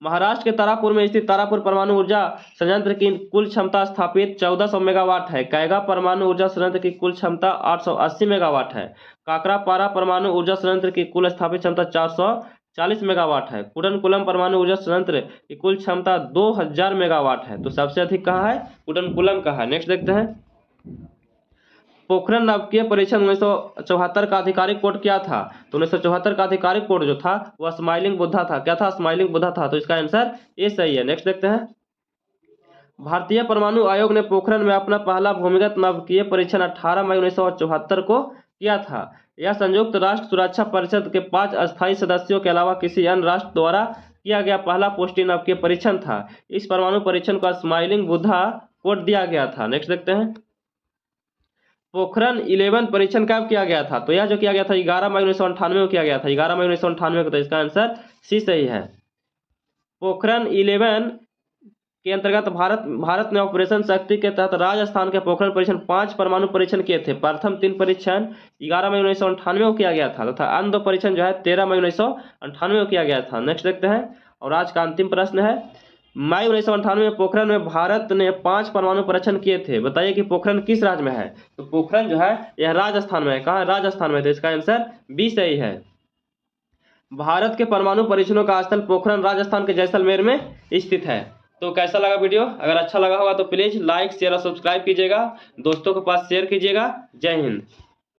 महाराष्ट्र के तारापुर में स्थित तारापुर परमाणु ऊर्जा संयंत्र की कुल क्षमता स्थापित 1400 मेगावाट है। कैगा परमाणु ऊर्जा संयंत्र की कुल क्षमता 880 मेगावाट है। काकरापारा परमाणु ऊर्जा संयंत्र की कुल स्थापित क्षमता 440 मेगावाट है। कुडनकुलम परमाणु ऊर्जा संयंत्र की कुल क्षमता 2000 मेगावाट है। तो सबसे अधिक कहाँ है? कुडनकुलम का है। नेक्स्ट देखते हैं, पोखरण नाभिकीय परीक्षण 1974 का आधिकारिक कोड क्या था? तो 1974 का आधिकारिक कोड जो था वह स्माइलिंग बुद्धा था। क्या था? स्माइलिंग बुद्धा था। तो इसका आंसर ए सही है। नेक्स्ट देखते हैं, भारतीय परमाणु आयोग ने पोखरण में अपना पहला भूमिगत नाभिकीय परीक्षण 18 मई 1974 को किया था। यह संयुक्त राष्ट्र सुरक्षा परिषद के 5 अस्थायी सदस्यों के अलावा किसी अन्य राष्ट्र द्वारा किया गया पहला पोस्टीय नाभिकीय परीक्षण था। इस परमाणु परीक्षण को स्माइलिंग बुद्धा कोड दिया गया था। नेक्स्ट देखते हैं, पोखरण 11 परीक्षण कब किया गया था? तो यह जो किया गया था 11 मई 1998 को किया गया था। 11 मई 1998 को। तो इसका आंसर सी सही है। पोखरण 11 के अंतर्गत भारत ने ऑपरेशन शक्ति के तहत राजस्थान के पोखरण परीक्षण 5 परमाणु परीक्षण किए थे। प्रथम 3 परीक्षण 11 मई 1998 को किया गया था तथा अन्य 2 परीक्षण जो है 13 मई 1998 को किया गया था। नेक्स्ट देखते हैं, और आज का अंतिम प्रश्न है, मई 1998 में पोखरण में भारत ने 5 परमाणु परीक्षण किए थे। बताइए कि पोखरण किस राज्य में है? तो पोखरण जो है यह राजस्थान में है। कहाँ है? राजस्थान में। तो इसका आंसर बी सही है। भारत के परमाणु परीक्षणों का स्थल पोखरण राजस्थान के जैसलमेर में स्थित है। तो कैसा लगा वीडियो? अगर अच्छा लगा होगा तो प्लीज लाइक शेयर और सब्सक्राइब कीजिएगा, दोस्तों के पास शेयर कीजिएगा। जय हिंद।